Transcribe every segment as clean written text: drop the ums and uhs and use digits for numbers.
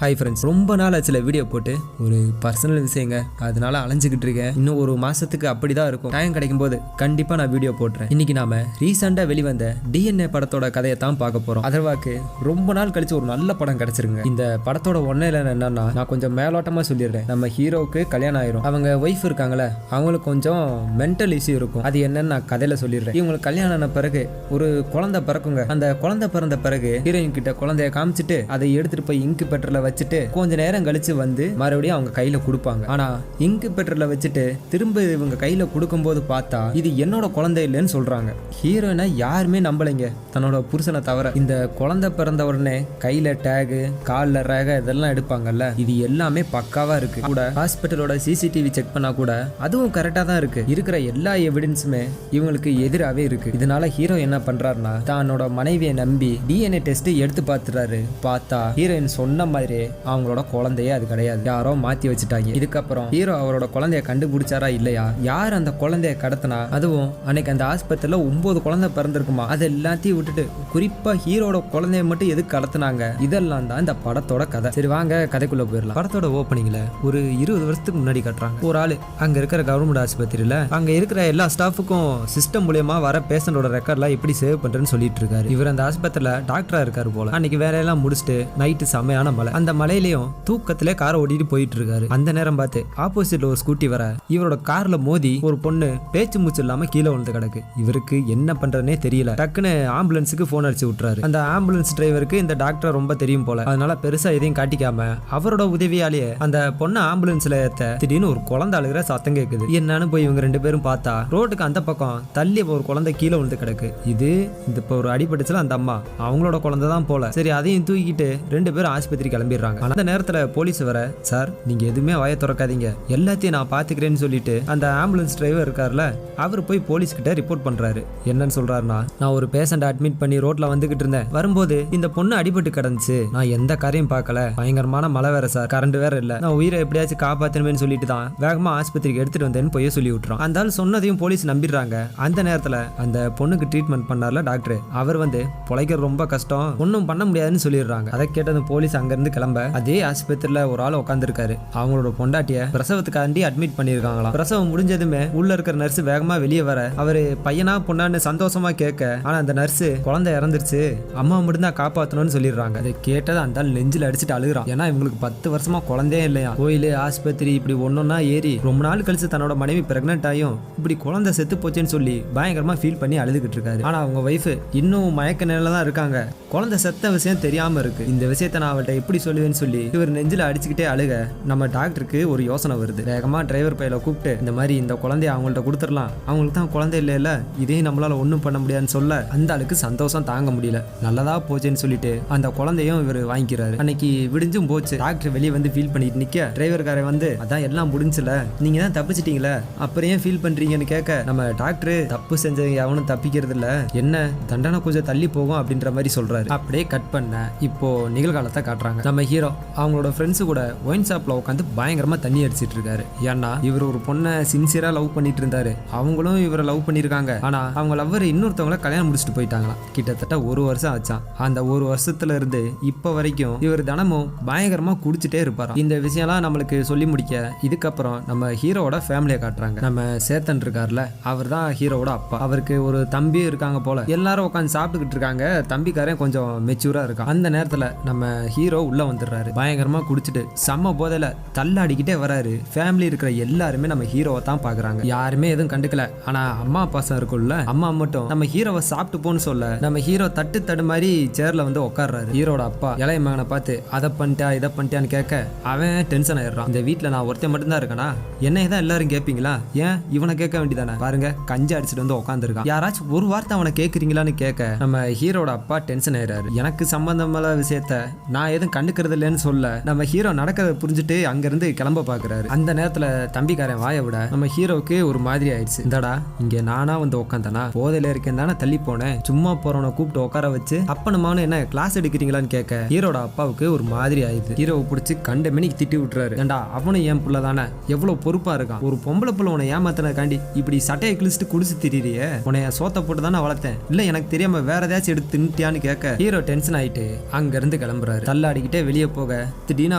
Hi friends, ரொம்ப நாள் ஆச்சுல வீடியோ போட்டு. ஒரு பர்சனல் விஷயங்க, அதனால அலைஞ்சிக்கிட்டு இருக்கேன். இன்னும் ஒரு மாசத்துக்கு அப்படிதான் இருக்கும். டைம் கிடைக்கும் போது கண்டிப்பா நான் வீடியோ போட்டுறேன். இன்னைக்கு நாம ரீசெண்டா வெளிவந்த DNA படத்தோட கதையை தான் பார்க்க போறோம். அதர்வாக்கு ரொம்ப நாள் கழிச்சு ஒரு நல்ல படம் கிடைச்சிருங்க. இந்த படத்தோட ஒன்னையில என்னன்னா, நான் கொஞ்சம் மேலோட்டமா சொல்லிடுறேன். நம்ம ஹீரோவுக்கு கல்யாணம் ஆயிரும். அவங்க ஒய்ஃப் இருக்காங்களே, அவங்களுக்கு கொஞ்சம் மென்டல் இஷ்யூ இருக்கும். அது என்னன்னு நான் கதையில சொல்லிடுறேன். இவங்களுக்கு கல்யாணம் ஆன பிறகு ஒரு குழந்தை பிறக்குங்க. அந்த குழந்தை பிறந்த பிறகு ஹீரோயின் கிட்ட குழந்தைய காமிச்சிட்டு அதை எடுத்துட்டு போய் இங்கு பெட்டர்ல வச்சுட்டு கொஞ்ச நேரம் கழிச்சு வந்து மறுபடியும் அவங்க கையில கொடுப்பாங்க. ஆனா இங்கு பெட்டர்ல வச்சுட்டு திரும்ப இவங்க கையில கொடுக்கும்போது பார்த்தா இது என்னோட குழந்தை இல்லைன்னு சொல்றாங்க. ஹீரோயினை யாருமே நம்பலைங்க, தன்னோட புருஷனை தவிர. இந்த குழந்தை பிறந்த உடனே கையில டேகு, கால்ல ரேக இதெல்லாம் எடுப்பாங்கல்ல, இது எல்லாமே பக்காவா இருக்கு. கூட ஹாஸ்பிட்டலோட சிசிடிவி செக் பண்ணா கூட அதுவும் கரெக்டா தான் இருக்கு. இருக்கிற எல்லா எவிடன்ஸுமே இவங்களுக்கு எதிராகவே இருக்கு. இதனால ஹீரோ என்ன பண்றாருன்னா, தன்னோட மனைவியை நம்பி DNA டெஸ்ட் எடுத்து பார்த்துறாரு. பார்த்தா ஹீரோயின் சொன்ன மாதிரி அவங்களோட குழந்தையே அது கிடையாது, யாரோ மாத்தி வச்சுட்டாங்க. இதுக்கப்புறம் ஹீரோ அவரோட குழந்தைய கண்டுபிடிச்சாரா இல்லையா, யார் அந்த குழந்தைய கடத்தினா, அதுவும் அன்னைக்கு அந்த ஆஸ்பத்திரியில 9 குழந்தை பிறந்திருக்குமா, அது எல்லாத்தையும் விட்டுட்டு குறிப்பா ஹீரோட குழந்தைய மட்டும் எதுக்கு கடத்தினாங்க, இதெல்லாம் தான் இந்த படத்தோட கதை. சரி வாங்க கதைக்குள்ள போயிடலாம். படத்தோட ஓப்பனிங்ல ஒரு 20 வருஷத்துக்கு முன்னாடி காட்டுறாங்க. ஒரு ஆளு அங்க இருக்கிற கவர்மெண்ட் ஆஸ்பத்திரியில அங்க இருக்கிற எல்லா ஸ்டாஃபுக்கும் சிஸ்டம் மூலமா வர பேஷண்டோட ரெக்கார்ட்லாம் எப்படி சேவ் பண்றேன்னு சொல்லிட்டு இருக்காரு. இவர் அந்த ஆஸ்பத்திரியில டாக்டரா இருக்காரு போல. அன்னைக்கு வேலையெல்லாம் முடிச்சுட்டு நைட்டு செமையான மழை. அந்த மலையிலயும் தூக்கத்திலே காரை ஓட்டிட்டு போயிட்டு இருக்காரு. அந்த நேரம் பார்த்து ஆப்போசிட்ல ஒரு ஸ்கூட்டி வர இவரோட கார்ல மோதி ஒரு பொண்ணு பேச்சு மூச்சு இல்லாம கீழே விழுந்து கிடக்கு. இவருக்கு என்ன பண்றதுனே தெரியல. டக்குன்னு ஆம்புலன்ஸுக்கு போன் அடிச்சு விட்டுறாரு. அந்த ஆம்புலன்ஸ் டிரைவருக்கு இந்த டாக்டர் ரொம்ப தெரியும் போல. அதனால பெருசா எதையும் காட்டிக்காம அவரோட உதவியாலேயே அந்த பொண்ணு ஆம்புலன்ஸ்ல ஏத்த திடீர்னு ஒரு குழந்தை அழுகிற சத்தம் கேக்குது. என்னன்னு போய் இவங்க 2 பேரும் பார்த்தா ரோட்டுக்கு அந்த பக்கம் தள்ளி ஒரு குழந்தை கீழே விழுந்து கிடக்கு. இது இந்த இப்ப ஒரு அடிபட்டுச்சுல அந்த அம்மா அவங்களோட குழந்தை தான் போல. சரி அதையும் தூக்கிட்டு 2 பேரும் ஆஸ்பத்திரி கிளம்பிடுறாங்க. அந்த நேரத்துல போலீஸ் வர, சார் நீங்க எதுவுமே வாய திறக்காதீங்க, எல்லாத்தையும் நான் பாத்துக்கிறேன்னு சொல்லிட்டு அந்த ஆம்புலன்ஸ் டிரைவர் இருக்காருல, அவர் போய் போலீஸ் கிட்ட ரிப்போர்ட் பண்றாரு. என்னன்னு சொல்றாருன்னா, நான் ஒரு பேஷண்ட் அட்மிட் பண்ணி ரோட்ல வந்துகிட்டு இருந்தேன். வரும்போது இந்த பொண்ணு அடிபட்டு கிடந்துச்சு. நான் எந்த காரையும் பார்க்கல. பயங்கரமான மழை வேற சார், கரண்ட் வேற இல்ல. நான் உயிரை எப்படியாச்சும் காப்பாத்தணுமேன்னு சொல்லிட்டு தான் வேகமா ஆஸ்பத்திரிக்கு எடுத்துட்டு வந்தேன்னு போய் சொல்லி விட்டுறோம். அந்த ஆள் சொன்னதையும் போலீஸ் நம்பிடுறாங்க. அந்த நேரத்துல அந்த பொண்ணுக்கு ட்ரீட்மெண்ட் பண்ணார்ல டாக்டர், அவர் வந்து பொழைக்க ரொம்ப கஷ்டம், ஒன்னும் பண்ண முடியாதுன்னு சொல்லிடுறாங்க. அதை கேட்டது போலீஸ் அங்க இருந்து கிளம்ப அதே ஆஸ்பத்திரியில ஒரு ஆள் உட்காந்துருக்காரு. அவங்களோட பொண்டாட்டிய பிரசவத்துக்காண்டி அட்மிட் பண்ணிருக்காங்களாம். பிரசவம் முடிஞ்சதுமே உள்ள இருக்கிற நர்ஸ் வேகமா வெளியே வர அவரு பையனா பொண்ணான்னு சந்தோஷமா கேட்க, ஆனா அந்த நர்ஸ் குழந்தை இறந்துருச்சு, அம்மா மட்டும் தான் காப்பாத்தணும்னு சொல்லிடுறாங்க. அதை கேட்டது அந்த ஆள் நெஞ்சில் அடிச்சுட்டு அழுகுறான். ஏன்னா இவங்களுக்கு 10 வருஷமா குழந்தையே இல்லையா. கோயிலு ஆஸ்பத்திரி இப்படி ஒன்னொன்னா ஏறி ரொம்ப நாள் கழிச்சு தன்னோட மனைவி பிரெக்னென்ட் ஆயும் இப்படி குழந்தை செத்து போச்சேன்னு சொல்லி பயங்கரமா ஃபீல் பண்ணி அழுதுகிட்டு இருக்காரு. ஆனா அவங்க ஒய்ஃப் இன்னும் மயக்க நிலையில தான் இருக்காங்க. குழந்தை செத்த விஷயம் தெரியாம இருக்கு. இந்த விஷயத்த நான் அவள்கிட்ட எப்படி சொல்லுவேன்னு சொல்லி இவர் நெஞ்சில அடிச்சுக்கிட்டே அழுக, நம்ம டாக்டருக்கு ஒரு யோசனை வருது. வேகமா டிரைவர் பையில கூப்பிட்டு, இந்த மாதிரி இந்த குழந்தைய அவங்கள்ட்ட கொடுத்துடலாம், அவங்களுக்கு தான் குழந்தை இல்லையில, இதே நம்மளால ஒன்றும் பண்ண முடியாதுன்னு சொல்ல அந்த ஆளுக்கு சந்தோஷம் தாங்க முடியல. நல்லதா போச்சுன்னு சொல்லிட்டு அந்த குழந்தையும் இவர் வாங்கிக்கிறாரு. அன்னைக்கு விடிஞ்சும் போச்சு. டாக்டர் வெளியே வந்து ஃபீல் பண்ணிட்டு நிக்க, டிரைவர்காரை வந்து, அதான் எல்லாம் முடிஞ்சுல, நீங்க தான் தப்பிச்சிட்டீங்களே, அப்புறம் ஏன் ஃபீல் பண்றீங்கன்னு கேட்க, நம்ம டாக்டர் தப்பு செஞ்சவங்க அவனும் தப்பிக்கிறது இல்ல, என்ன தண்டனை கொஞ்சம் தள்ளி போகும் அப்படின்ற மாதிரி சொல்றாரு. அப்படியே கட் பண்ண இப்போ நிகழ்காலத்தை காட்டுறாங்க. நம்ம ஹீரோ அவங்களோட ஃப்ரெண்ட்ஸு கூட ஒயின் ஷாப்ல உட்காந்து பயங்கரமா தண்ணி அடிச்சிட்டு இருக்காரு. ஏன்னா இவர் ஒரு பொண்ணை சின்சியரா லவ் பண்ணிட்டு இருந்தாரு, அவங்களும் இவரை லவ் பண்ணிருக்காங்க. ஆனா அவங்க லவ்வர் இன்னொருத்தவங்களை கல்யாணம் முடிச்சுட்டு போயிட்டாங்களாம். கிட்டத்தட்ட 1 வருஷம் ஆச்சான். அந்த 1 வருஷத்துல இருந்து இப்ப வரைக்கும் இவர் தினமும் பயங்கரமா குடிச்சிட்டே இருப்பாராம். இந்த விஷயம்லாம் நம்மளுக்கு சொல்லி முடிக்க இதுக்கப்புறம் நம்ம ஹீரோவோட ஃபேமிலியை காட்டுறாங்க. நம்ம சேத்தன் இருக்காருல, அவர் தான் ஹீரோவோட அப்பா. அவருக்கு ஒரு தம்பி இருக்காங்க போல. எல்லாரும் உட்காந்து சாப்பிட்டுக்கிட்டு இருக்காங்க. தம்பிக்காரன் கொஞ்சம் மெச்சூரா இருக்கான். அந்த நேரத்துல நம்ம ஹீரோ உள்ள வந்துடுறாரு. பயங்கரமா குடிச்சிட்டு செம்ம போதையில தள்ளாடிக்கிட்டே வராரு. ஃபேமிலி இருக்கிற எல்லாருமே நம்ம ஹீரோவை தான் பாக்குறாங்க. யாருமே எதுவும் கண்டுக்கல. ஆனா அம்மா பாசம் இருக்கும்ல, அம்மா மட்டும் நம்ம ஹீரோவை சாப்பிட்டு போன்னு சொல்ல நம்ம ஹீரோ தட்டு தடு மாதிரி சேர்ல வந்து உட்கார்றாரு. ஹீரோட அப்பா இளைய மகனை பார்த்து அதை பண்ணிட்டா இதை பண்ணிட்டான்னு கேட்க அவன் டென்ஷன் ஆயிடுறான். இந்த வீட்டுல நான் ஒருத்தன் மட்டும்தான் இருக்கனா, என்னைய தான் எல்லாரும் கேட்பீங்களா, ஏன் இவனை கேட்க வேண்டியதானே, பாருங்க கஞ்சி அடிச்சுட்டு வந்து உட்காந்துருக்கான், யாராச்சும் ஒரு வார்த்தை அவனை கேட்கறீங்களான்னு கேட்க நம்ம ஹீரோட அப்பா டென்ஷன் ஆயிடுறாரு. எனக்கு சம்பந்தமான விஷயத்த நான் எதுவும் கண்டுக்கிறது இல்லைன்னு சொல்ல நம்ம ஹீரோ நடக்கிறத புரிஞ்சுட்டு அங்கிருந்து கிளம்ப பாக்குறாரு. அந்த நேரத்துல தம்பிக்காரன் வாய விட நம்ம ஹீரோவுக்கு ஒரு மாதிரி ஆயிடுச்சு. இந்தடா இங்க நானா வந்து உட்காந்தனா, போதையில இருக்கேன் தானே தள்ளி போனேன், சும்மா போறவனை கூப்பிட்டு உட்கார வச்சு அப்பனுமான என்ன கிளாஸ் எடுக்கிறீங்களான்னு கேட்க ஹீரோட அப்பாவுக்கு ஒரு மாதிரி ஆயிடுது. ஹீரோவை பிடிச்சி கண்ட மணிக்கு திட்டி விட்டுறாரு. ஏண்டா அவனும் ஏன் புள்ள தானே, எவ்வளவு பொறுப்பா இருக்கான், ஒரு பொம்பளை புள்ள உன்னை ஏமாத்தினதுக்காண்டி இப்படி சட்டையை கிழிச்சிட்டு குடிச்சு திரியே, உன்னைய சோத்த போட்டு தானே வளர்த்தேன், இல்ல எனக்கு தெரியாம வேற ஏதாச்சும் எடுத்து தின்ட்டியான்னு கேட்க ஹீரோ டென்ஷன் ஆயிட்டு அங்க இருந்து கிளம்புறாரு. தள்ளாடிக்கிட்டே வெளியே போக திடீர்னு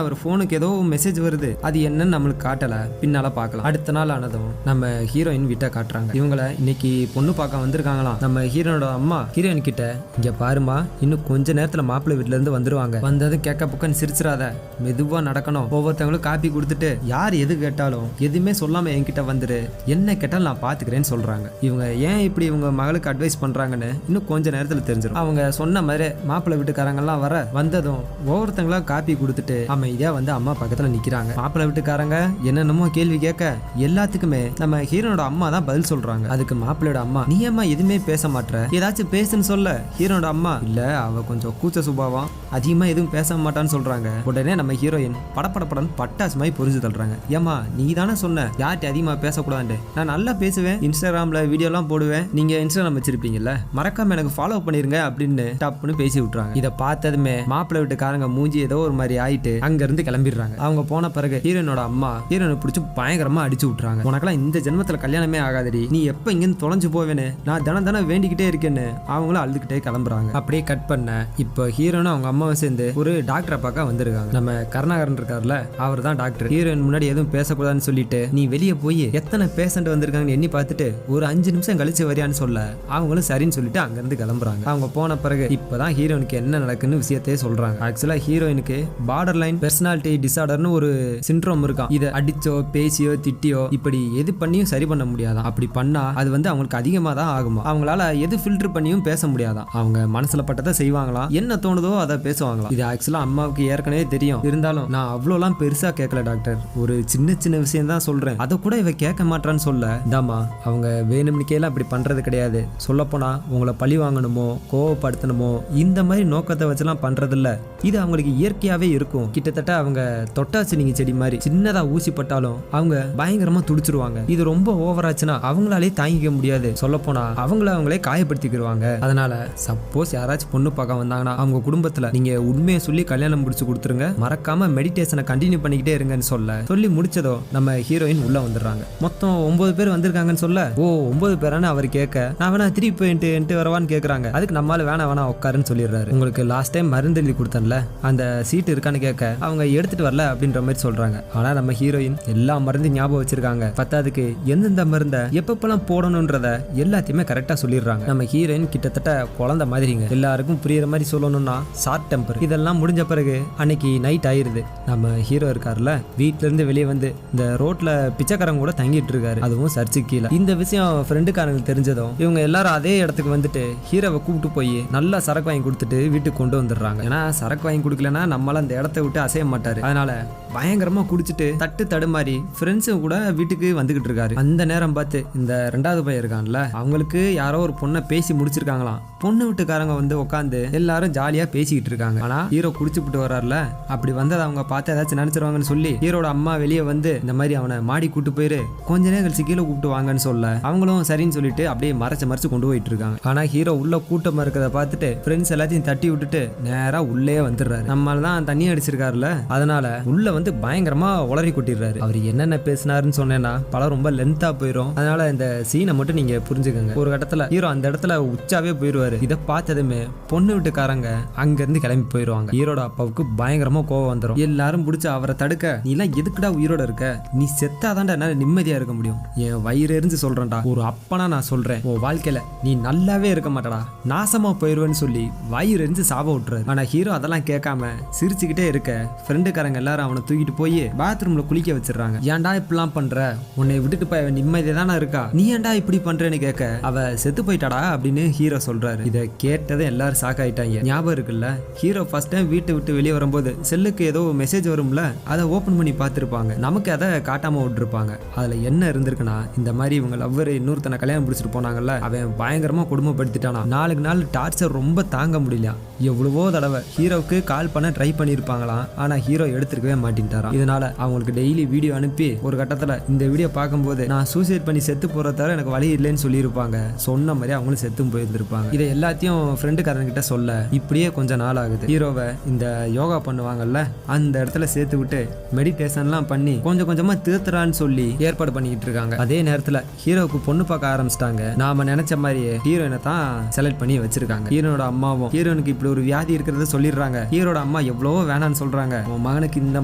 அவர் போனுக்கு ஏதோ மெசேஜ் வருது. அது என்னன்னு நம்மளுக்கு காட்டல, பின்னால பார்க்கலாம். அடுத்த நாள் ஆனதும் நம்ம ஹீரோயின் வீட்டை காட்டுறாங்க. இவங்கள இன்னைக்கு பொண்ணு பார்க்க வந்திருக்காங்களாம். நம்ம ஹீரோனோட அம்மா ஹீரோயின் கிட்ட, இங்க பாருமா, இன்னும் கொஞ்ச நேரத்துல மாப்பிள்ளை வீட்டுல இருந்து வந்துருவாங்க, வந்ததும் கேட்க புக்கன்னு சிரிச்சிடாத, மெதுவா நடக்கணும், ஒவ்வொருத்தவங்களும் காப்பி கொடுத்துட்டு யார் எது கேட்டாலும் எதுவுமே சொல்லாம என்கிட்ட வந்துரு, என்ன கேட்டாலும் நான் பாத்துக்கிறேன்னு சொல்றாங்க. இவங்க ஏன் இப்படி இவங்க மகளுக்கு அட்வைஸ் பண்றாங்கன்னு இன்னும் கொஞ்ச நேரத்துல தெரிஞ்சிடும். அவங்க சொன்ன மாதிரி மாப்பிள்ளை வீட்டுக்காரங்க எல்லாம் வந்ததும் ஒவ்வொருத்தங்களா காப்பி கொடுத்துட்டு அமைதியா வந்து அம்மா பக்கத்துல நிக்கிறாங்க. மாப்பிள்ளை வீட்டுக்காரங்க என்னென்னமோ கேள்வி கேட்க எல்லாத்துக்குமே நம்ம ஹீரோனோட அம்மா தான் பதில் சொல்றாங்க. அதுக்கு மாப்பிள்ளையோட அம்மா, நீ அம்மா எதுவுமே பேச மாட்ற, ஏதாச்சும் பேசுன்னு சொல்ல. ஹீரோனோட அம்மா, இல்ல அவ கொஞ்சம் கூச்ச சுபாவம், அதிகமா எதுவும் பேச மாட்டான்னு சொல்றாங்க. உடனே நம்ம ஹீரோயின் படப்படப்படன்னு பட்டாசு மாதிரி புரிஞ்சு தள்ளுறாங்க. ஏமா நீ தானே சொன்ன யார்கிட்ட அதிகமா பேசக்கூடாது, நான் நல்லா பேசுவேன், இன்ஸ்டாகிராம்ல வீடியோ எல்லாம் போடுவேன், நீங்க இன்ஸ்டாகிராம் வச்சிருப்பீங்கல்ல, மறக்காம எனக்கு ஃபாலோ பண்ணிருங்க அப்படின்னு டப்புன்னு பேசி விட்டுறாங்க. இதை பார்த்ததுமே மாப்பிள்ளை வீட்டுக்காரங்க மூஞ்சி ஏதோ ஒரு மாதிரி ஆயிட்டு அங்க இருந்து கிளம்பிடுறாங்க. அவங்க போன பிறகு ஹீரோனோட அம்மா ஹீரோனை பிடிச்சி பயங்கரமா அடிச்சு விட்டுறாங்க. உனக்கெல்லாம் இந்த ஜென்மத்துல கல்யாணமே ஆகாதடி, நீ எப்ப இங்கிருந்து தொலைஞ்சு போவேன்னு நான் தினம் வேண்டிக்கிட்டே இருக்கேன்னு அவங்களும் அழுதுகிட்டே கிளம்புறாங்க. அப்படியே கட் பண்ண இப்போ ஹீரோனும் அவங்க அம்மாவை சேர்ந்து ஒரு டாக்டரை பார்க்க வந்திருக்காங்க. நம்ம கருணாகரன் இருக்காருல்ல, அவர் தான் டாக்டர். ஹீரோயின் முன்னாடி எதுவும் பேசக்கூடாதுன்னு சொல்லிட்டு நீ வெளியே போய் எத்தனை பேஷண்ட் வந்திருக்காங்கன்னு எண்ணி பார்த்துட்டு ஒரு 5 நிமிஷம் கழிச்சு வரியான்னு சொல்ல அவங்களும் சரின்னு சொல்லிட்டு அங்க இருந்து கிளம்புறாங்க. அவங்க போன பிறகு இப்பதான் ஹீரோனுக்கு என்ன நடக்குன்னு விஷயத்தையே சொல்றாங்க. ஆக்சுவலா ஹீரோயினுக்கு பார்டர் லைன் பெர்சனாலிட்டி டிசார்டர்னு ஒரு சிண்ட்ரோம் இருக்கான். இதை அடிச்சோ பேசியோ திட்டியோ இப்படி எது பண்ணியும் சரி பண்ண முடியாதான். அப்படி பண்ணா அது வந்து அவங்களுக்கு அதிகமா தான் ஆகுமா. அவங்களால எது ஃபில்டர் பண்ணியும் பேச முடியாதான். அவங்க மனசுல பட்டதை செய்வாங்களாம், என்ன தோணுதோ அதை பேசுவாங்களாம். இது ஆக்சுவலா அம்மாவுக்கு ஏற்கனவே தெரியும். இருந்தாலும் நான் அவ்வளோலாம் பெருசா கேட்கல டாக்டர், ஒரு சின்ன சின்ன விஷயம் தான் சொல்றேன், அதை கூட இவ கேட்க மாட்டான்னு சொல்ல, தாமா அவங்க வேணும்னுக்கேலாம் அப்படி பண்றது கிடையாது, சொல்லப்போனா உங்களை பழி வாங்கணுமோ கோவப்படுத்தணுமோ இந்த மாதிரி நோக்கத்தை வச்சுலாம் பண்றது இல்ல, இது அவங்களுக்கு இயற்கையாவே இருக்கும். கிட்டத்தட்ட அவங்க தொட்டாச்சு நீங்க செடி மாதிரி சின்னதா ஊசி பட்டாலும் அவங்க பயங்கரமா துடிச்சிருவாங்க. இது ரொம்ப ஓவராச்சுன்னா அவங்களாலே தாங்கிக்க முடியாது, சொல்லப்போனா அவங்களே காயப்படுத்திக்கிடுவாங்க. அதனால சப்போஸ் யாராச்சும் பொண்ணு பார்க்க வந்தாங்கன்னா அவங்க குடும்பத்துல நீங்க உண்மையை சொல்லி கல்யாணம் முடிச்சு கொடுத்துருங்க, மறக்காம மெடிடேஷனை கண்டினியூ பண்ணிக்கிட்டே இருங்கன்னு சொல்லி முடிச்சதோ நம்ம ஹீரோயின் உள்ள வந்துடுறாங்க. மொத்தம் 9 பேர் வந்திருக்காங்கன்னு சொல்ல, ஓ 9 பேரானு அவர் கேட்க, நான் வேணா திருப்பி போயிட்டு வரவான்னு கேட்கறாங்க. அதுக்கு நம்மளால வேணா உட்காருன்னு சொல்லிடுறாரு. உங்களுக்கு லாஸ்ட் டைம் மருந்து எழுதி கொடுத்தேன்ல அந்த சீட்டு இருக்கான்னு கேட்க அவங்க எடுத்துட்டு வரல அப்படின்ற மாதிரி சொல்றாங்க. ஆனா நம்ம ஹீரோயின் எல்லா மருந்து ஞாபகம் வச்சிருக்காங்க. பத்தாதுக்கு எந்தெந்த மருந்த எப்பப்பெல்லாம் போடணும்ன்றத எல்லாத்தையுமே கரெக்டா சொல்லிடுறாங்க. நம்ம ஹீரோயின் கிட்டத்தட்ட குழந்தை மாதிரிங்க, எல்லாருக்கும் புரியுற மாதிரி சொல்லணும்னா ஷார்ட் டெம்பர். இதெல்லாம் முடிஞ்ச பிறகு அன்னைக்கு நைட் ஆயிருது. நம்ம ஹீரோ இருக்காருல, வீட்டுல இருந்து வெளியே வந்து இந்த ரோட்ல பிச்சைக்காரங்க கூட தங்கிட்டு இருக்காரு, அதுவும் சர்ச்சு கீழே. இந்த விஷயம் ஃப்ரெண்டுக்காரங்களுக்கு தெரிஞ்சதும் இவங்க எல்லாரும் அதே இடத்துக்கு வந்துட்டு ஹீரோவை கூப்பிட்டு போய் நல்லா சரக்கு வாங்கி கொடுத்துட்டு வீட்டுக்கு கொண்டு வந்துடுறாங்க. ஏன்னா சரக்கு வாங்கி கொடுக்கலன்னா நம்மளால அந்த இடத்த விட்டு அசைய மாட்டாரு. அதனால பயங்கரமா குடிச்சிட்டு தட்டு தடுமாறி ஃப்ரெண்ட்ஸும் கூட வீட்டுக்கு வந்துகிட்டு இருக்காரு. அந்த நேரம் பார்த்து இந்த 2வது பையன் இருக்கான்ல, அவங்களுக்கு யாரோ ஒரு பொண்ணை பேசி முடிச்சிருக்காங்களாம். பொண்ணு வீட்டுக்காரங்க வந்து உட்காந்து எல்லாரும் ஜாலியா பேசிக்கிட்டு இருக்காங்க. ஆனா ஹீரோ குடிச்சுட்டு வர்றாருல, அப்படி வந்ததை அவங்க பார்த்து ஏதாச்சும் நினைச்சிருவாங்கன்னு சொல்லி ஹீரோட அம்மா வெளியே வந்து இந்த மாதிரி அவனை மாடி கூட்டு போயிரு, கொஞ்ச நேரம் கழிச்சு கீழே கூப்பிட்டு வாங்கன்னு சொல்ல அவங்களும் சரின்னு சொல்லிட்டு அப்படியே மறைச்சு கொண்டு போயிட்டு இருக்காங்க. ஆனா ஹீரோ உள்ள கூட்டமா இருக்கிறத பார்த்துட்டு ஃப்ரெண்ட்ஸ் எல்லாத்தையும் தட்டி விட்டுட்டு நேரா உள்ளே வந்துடுறாரு. நம்மளால தான் தண்ணி அடிச்சிருக்காருல, அதனால உள்ள வந்து பயங்கரமா உளறி கொட்டிடுறாரு. அவர் என்னென்ன பேசினாருன்னு சொன்னேன்னா பல ரொம்ப லென்த்தா போயிடும். அதனால இந்த சீனை மட்டும் நீங்க புரிஞ்சுக்கங்க. ஒரு கட்டத்துல ஹீரோ அந்த இடத்துல உச்சாவே போயிருவாரு. இதை பார்த்ததுமே பொண்ணு வீட்டுக்காரங்க அங்க இருந்து கிளம்பி போயிருவாங்க. ஹீரோட அப்பாவுக்கு பயங்கரமா கோவம் வந்துடும். எல்லாரும் பிடிச்சி அவரை தடுக்க, நீ எல்லாம் எதுக்குடா உயிரோட இருக்க, நீ செத்தாதான்டா என்னால நிம்மதியா இருக்க முடியும், என் வயிறு எரிஞ்சு சொல்றேன்டா, ஒரு அப்பனா நான் சொல்றேன், உன் வாழ்க்கையில நீ நல்லாவே இருக்க மாட்டடா, நாசமா போயிருவேன்னு சொல்லி வயிறு எரிஞ்சு சாப விட்டுறாரு. ஆனா ஹீரோ அதெல்லாம் கேட்காம சிரிச்சுக்கிட்டே இருக்க ஃப்ரெண்டுக்காரங்க எல்லாரும் அவனை தூக்கிட்டு போய் பாத்ரூம்ல குளிக்க வச்சிடறாங்க. ஏன்டா இப்படிலாம் பண்ற, உன்னை விட்டுட்டு போய் நிம்மதியா தானே இருக்கா, நீ ஏன்டா இப்படி பண்றேன்னு கேட்க, அவ செத்து போயிட்டாடா அப்படின்னு ஹீரோ சொல்றாரு. இதை கேட்டதை எல்லாரும் ஷாக் ஆயிட்டாங்க. ஞாபகம் இருக்குல்ல, ஹீரோ ஃபர்ஸ்ட் டைம் வீட்டை விட்டு வெளியே வரும்போது செல்லுக்கு ஏதோ மெசேஜ் வரும்ல, அதை ஓபன் பண்ணி பார்த்துருப்பாங்க. நமக்கு அதை காட்டாம விட்டுருப்பாங்க. அதுல என்ன இருந்திருக்குன்னா, இந்த மாதிரி இவங்க லவ்வர் இன்னொருத்தனை கல்யாணம் பிடிச்சிட்டு போனாங்கல்ல, அவன் பயங்கரமா கொடுமைப்படுத்திட்டானா. நாளுக்கு நாள் டார்ச்சர் ரொம்ப தாங்க முடியல. எவ்வளவோ தடவை ஹீரோவுக்கு கால் பண்ண ட்ரை பண்ணிருப்பாங்களாம். ஆனா ஹீரோ எடுத்துருக்கவே மாட்டேன்ட்டாராம். இதனால அவங்களுக்கு டெய்லி வீடியோ அனுப்பி ஒரு கட்டத்துல இந்த வீடியோ பார்க்கும்போது நான் சூசைட் பண்ணி செத்து போற தவிர எனக்கு வழி இல்லைன்னு சொல்லியிருப்பாங்க. சொன்ன மாதிரி அவங்களும் செத்தும் போயிருந்திருப்பாங்க. இதை எல்லாத்தையும் ஃப்ரெண்டுக்காரன் கிட்ட சொல்ல இப்படியே கொஞ்சம் நாள் ஆகுது. ஹீரோவை இந்த யோகா பண்ணுவாங்கல்ல அந்த இடத்துல சேர்த்து விட்டு மெடிடேஷன்லாம் பண்ணி கொஞ்சம் கொஞ்சமா திருத்துறான்னு சொல்லி ஏற்பாடு பண்ணிக்கிட்டு இருக்காங்க. அதே நேரத்துல ஹீரோவுக்கு பொண்ணு பார்க்க ஆரம்பிச்சிட்டாங்க. நாம நினைச்ச மாதிரியே ஹீரோயினை தான் செலக்ட் பண்ணி வச்சிருக்காங்க. ஹீரோனோட அம்மாவும் ஹீரோனுக்கு இப்படி ஒரு வியாதி இருக்கிறத சொல்லிடுறாங்க. ஹீரோட அம்மா அம்மா எவ்வளவோ வேணான்னு சொல்றாங்க, உன் மகனுக்கு இந்த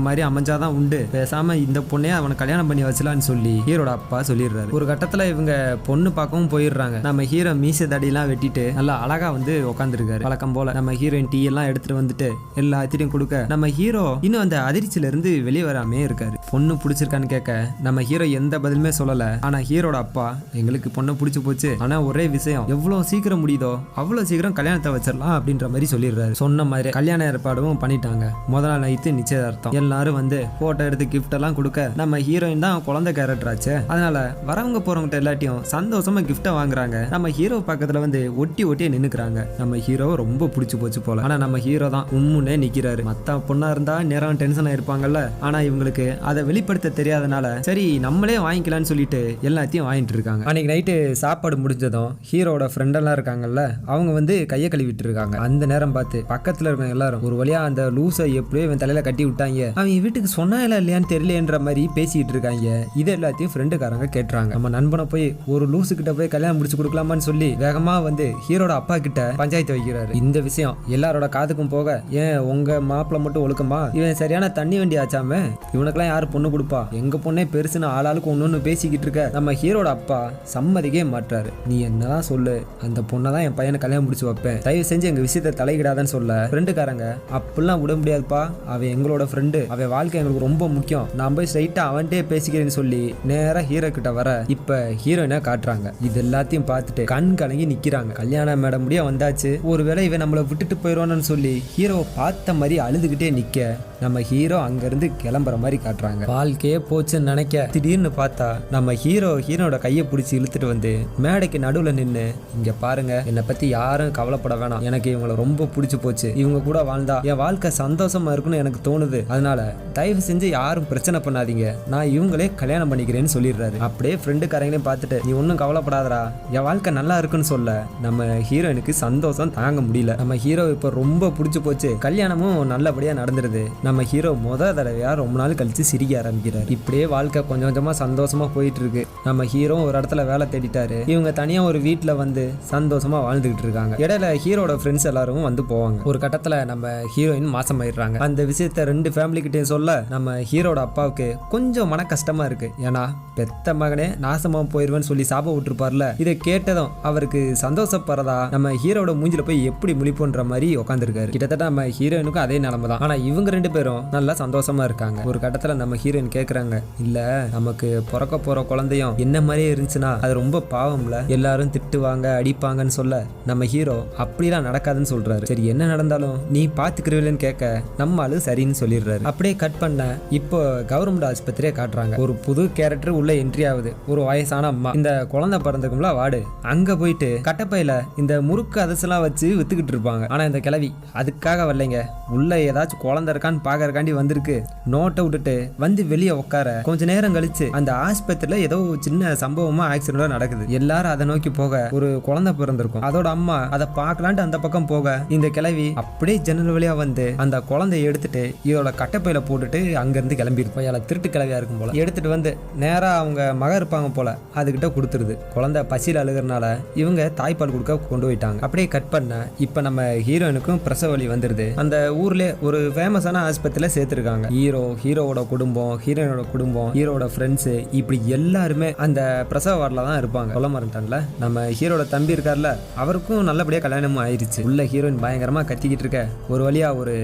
மாதிரி அமைஞ்சாதான் உண்டு, பேசாம இந்த பொண்ணையே அவனை கல்யாணம் பண்ணி வச்சலான்னு சொல்லி ஹீரோட அப்பா சொல்லிடுறாரு. ஒரு கட்டத்துல இவங்க பொண்ணு பார்க்கவும் போயிடுறாங்க. நம்ம ஹீரோ மீசை தடியெல்லாம் வெட்டிட்டு நல்லா அழகா வந்து உட்காந்துருக்காரு. வழக்கம் போல நம்ம ஹீரோயின் டீ எல்லாம் எடுத்துட்டு வந்துட்டு எல்லாத்தையும் கொடுக்க நம்ம ஹீரோ இன்னும் அந்த அதிர்ச்சியில இருந்து வெளியே வராமே இருக்காரு. பொண்ணு பிடிச்சிருக்கான்னு கேட்க நம்ம ஹீரோ எந்த பதிலுமே சொல்லல. ஆனா ஹீரோட அப்பா, எங்களுக்கு பொண்ணு பிடிச்சு போச்சு, ஆனா ஒரே விஷயம், எவ்வளவு சீக்கிரம் முடியுதோ அவ்வளவு சீக்கிரம் கல்யாணத்தை வச்சிடலாம் அப்படின்ற மாதிரி சொல்லிடுறாரு. சொன்ன மாதிரி கல்யாண ஏற்பாடும் பண்ணிட்டாங்க. முதல் நாள் நைட்டு நிச்சயதார்த்தம். எல்லாரும் வந்து போட்டோ எடுத்து கிஃப்ட் எல்லாம் கொடுக்க நம்ம ஹீரோயின் தான் குழந்தை கேரக்டர் ஆச்சு. அதனால வரவங்க போறவங்க எல்லாத்தையும் சந்தோஷமா கிஃப்ட வாங்குறாங்க. நம்ம ஹீரோ பக்கத்துல வந்து ஒட்டி நின்னுக்கிறாங்க. நம்ம ஹீரோ ரொம்ப பிடிச்சு போச்சு போல. ஆனா நம்ம ஹீரோ தான் உம்முன்னே நிக்கிறாரு. மத்த பொண்ணா இருந்தா நேரம் டென்ஷன் ஆயிருப்பாங்கல்ல. ஆனா இவங்களுக்கு அதை வெளிப்படுத்த தெரியாதனால சரி நம்மளே வாங்கிக்கலாம்னு சொல்லிட்டு எல்லாத்தையும் வாங்கிட்டு இருக்காங்க. அன்னைக்கு நைட்டு சாப்பாடு முடிஞ்சதும் ஹீரோட ஃப்ரெண்ட் எல்லாம் இருக்காங்கல்ல, அவங்க வந்து கையை கழுவிட்டு இருக்காங்க. அந்த நேரம் பார்த்து பக்கத்துல இருக்க எல்லாரும் ஒரு வழியா அந்த லூசை எப்படியோ இவன் தலையில கட்டி விட்டாங்க, அவங்க வீட்டுக்கு சொன்னா இல்லையான்னு தெரியலன்ற மாதிரி பேசிக்கிட்டு இருக்காங்க. இது எல்லாத்தையும் ஃப்ரெண்டுக்காரங்க கேட்டுறாங்க. நம்ம நண்பனை போய் ஒரு லூசு கிட்ட போய் கல்யாணம் முடிச்சு கொடுக்கலாமான்னு சொல்லி வேகமா வந்து ஹீரோட அப்பா கிட்ட பஞ்சாயத்து வைக்கிறாரு. இந்த விஷயம் எல்லாரோட காதுக்கும் போக, ஏன் உங்க மாப்பிள்ள மட்டும் ஒழுக்கமா, இவன் சரியான தண்ணி வண்டி ஆச்சாம, இவனுக்கெல்லாம் யாரு பொண்ணு கொடுப்பா, எங்க பொண்ணே பெருசுன்னு ஆளாளுக்கு ஒன்னு பேசிக்கிட்டு இருக்க. நம்ம ஹீரோட அப்பா சம்மதிக்கவே மாட்டாரு. நீ என்னதான் சொல்லு, அந்த பொண்ணை தான் என் பையனை கல்யாணம் முடிச்சு வைப்பேன், தயவு செஞ்சு எங்க விஷயத்தை தலையிடாதான்னு சொல்ல ஃப்ரெண்டுக்காரங்க, அப்படிலாம் விட முடியாதுப்பா, அவன் எங்களோட ஃப்ரெண்டு, அவன் வாழ்க்கை எங்களுக்கு ரொம்ப முக்கியம், நான் போய் ஸ்ட்ரைட்டா அவன்கிட்டே பேசிக்கிறேன்னு சொல்லி நேரா ஹீரோ கிட்ட வர இப்ப ஹீரோயினா காட்டுறாங்க. இது எல்லாத்தையும் பார்த்துட்டு கண் கலங்கி நிக்கிறாங்க. கல்யாணம் மேடம் முடியா வந்தாச்சு, ஒருவேளை இவன் நம்மளை விட்டுட்டு போயிடுவான்னு சொல்லி ஹீரோவை பார்த்த மாதிரி அழுதுகிட்டே நிக்க நம்ம ஹீரோ அங்கிருந்து கிளம்புற மாதிரி காட்டுறாங்க. வாழ்க்கையே போச்சுன்னு நினைக்க திடீர்னு பார்த்தா நம்ம ஹீரோட கையை பிடிச்சி இழுத்துட்டு வந்து மேடைக்கு நடுவுல நின்று, இங்க பாருங்க, என்னை பத்தி யாரும் கவலைப்பட வேணாம், எனக்கு இவங்களை ரொம்ப பிடிச்சு போச்சு, இவங்க கூட வாழ்ந்தா என் வாழ்க்கை சந்தோஷமா இருக்குன்னு எனக்கு தோணுது, அதனால தயவு செஞ்சு யாரும் பிரச்சனை பண்ணாதீங்க, நான் இவங்களே கல்யாணம் பண்ணிக்கிறேன்னு சொல்லிடுறாரு. அப்படியே ஃப்ரெண்டுக்காரங்களையும் பார்த்துட்டு, நீ ஒன்றும் கவலைப்படாதரா, என் வாழ்க்கை நல்லா இருக்குன்னு சொல்ல நம்ம ஹீரோயினுக்கு சந்தோஷம் தாங்க முடியல. நம்ம ஹீரோ இப்போ ரொம்ப பிடிச்சு போச்சு, கல்யாணமும் நல்லபடியா நடந்துருது. நம்ம ஹீரோ முதல் தடவையா ரொம்ப நாள் கழிச்சு சிரிக்க ஆரம்பிக்கிறார். இப்படியே வாழ்க்கை கொஞ்சம் கொஞ்சமா சந்தோஷமா போயிட்டு இருக்கு. நம்ம ஹீரோ ஒரு இடத்துல வேலை தேடிட்டாரு. இவங்க தனியா ஒரு வீட்டுல வந்து சந்தோஷமா வாழ்ந்துகிட்டு இருக்காங்க. இடையில ஹீரோட ஃப்ரெண்ட்ஸ் எல்லாரும் வந்து போவாங்க. ஒரு கட்டத்துல நம்ம ஹீரோயின் மாசம் ஆயிடுறாங்க. அந்த விஷயத்த ரெண்டு ஃபேமிலி கிட்டே சொல்ல நம்ம ஹீரோட அப்பாவுக்கு கொஞ்சம் மன கஷ்டமா இருக்கு. ஏன்னா பெத்த மகனே நாசமா போயிருவேன்னு சொல்லி சாபம் விட்டுருப்பார்ல. இதை கேட்டதும் அவருக்கு சந்தோஷப்படுறதா நம்ம ஹீரோட மூஞ்சில போய் எப்படி முழிப்புன்ற மாதிரி உட்காந்துருக்காரு. கிட்டத்தட்ட நம்ம ஹீரோயினுக்கும் அதே நிலைமை தான். ஆனா இவங்க ரெண்டு பேரும் நல்லா சந்தோஷமா இருக்காங்க. ஒரு கட்டத்துல நம்ம ஹீரோயின் கேக்குறாங்க, இல்ல நமக்கு பிறக்க போற குழந்தையும் என்ன மாதிரியே இருந்துச்சுன்னா அது ரொம்ப பாவம்ல, எல்லாரும் திட்டுவாங்க அடிப்பாங்கன்னு சொல்ல நம்ம ஹீரோ அப்படிலாம் நடக்காதுன்னு சொல்றாரு. சரி என்ன நடந்தாலும் நீ பாத்துக்கிறீங்களன்னு கேட்க நம்ம ஆளு சரின்னு சொல்லிடுறாரு. அப்படியே கட் பண்ண இப்போ கவர்மெண்ட் ஆஸ்பத்திரியை காட்டுறாங்க. ஒரு புது கேரக்டர் உள்ள என்ட்ரி ஆகுது. ஒரு வயசான அம்மா, இந்த குழந்தை பிறந்துக்கும்ல வார்டு, அங்க போயிட்டு கட்டப்பையில இந்த முறுக்கு அதெல்லாம் வச்சு வித்துக்கிட்டு இருப்பாங்க. ஆனா இந்த கிழவி அதுக்காக வரலைங்க, உள்ள ஏதாச்சும் குழந்தை இருக்கான்னு பாக்கறக்காண்டி வந்திருக்கு. நோட்டை விட்டுட்டு வந்து வெளியே உட்கார கொஞ்ச நேரம் கழிச்சு அந்த ஆஸ்பத்திரியில ஏதோ சின்ன சம்பவமா ஆக்சிடென்டா நடக்குது. எல்லாரும் அதை நோக்கி போக ஒரு குழந்தை பிறந்திருக்கும். அதோட அம்மா அதை பார்க்கலான்ட்டு அந்த பக்கம் போக இந்த கிழவி அப்படியே ஜன்னல் வழியா வந்து அந்த குழந்தைய எடுத்துட்டு இதோட கட்டப்பையில போட்டுட்டு அங்க இருந்து கிளம்பிருப்போம். இதில் திருட்டு கிழவியா இருக்கும் போல எடுத்துட்டு வந்து நேரா அவங்க மக இருப்பாங்க போல அதுகிட்ட கொடுத்துருது. குழந்தை பசியில் அழுகிறனால இவங்க தாய்ப்பால் கொடுக்க கொண்டு போயிட்டாங்க. அப்படியே கட் பண்ண இப்ப நம்ம ஹீரோயினுக்கும் பிரசவ வலி வந்துருது. அந்த ஊர்ல ஒரு ஃபேமஸான ஆஸ்பத்திரியில சேர்த்திருக்காங்க. ஹீரோவோட குடும்பம், ஹீரோயினோட குடும்பம், ஹீரோட ஃப்ரெண்ட்ஸ், இப்படி எல்லாருமே அந்த பிரசவ வார்டில் தான் இருப்பாங்க. சொல்ல மாட்டேன்ல, நம்ம ஹீரோட தம்பி இருக்கார்ல, அவருக்கும் நல்லபடியா கல்யாணமும் ஆயிடுச்சு. உள்ள ஹீரோயின் பயங்கரமா கத்திக்கிட்டு இருக்க ஒரு வழியா ஒரு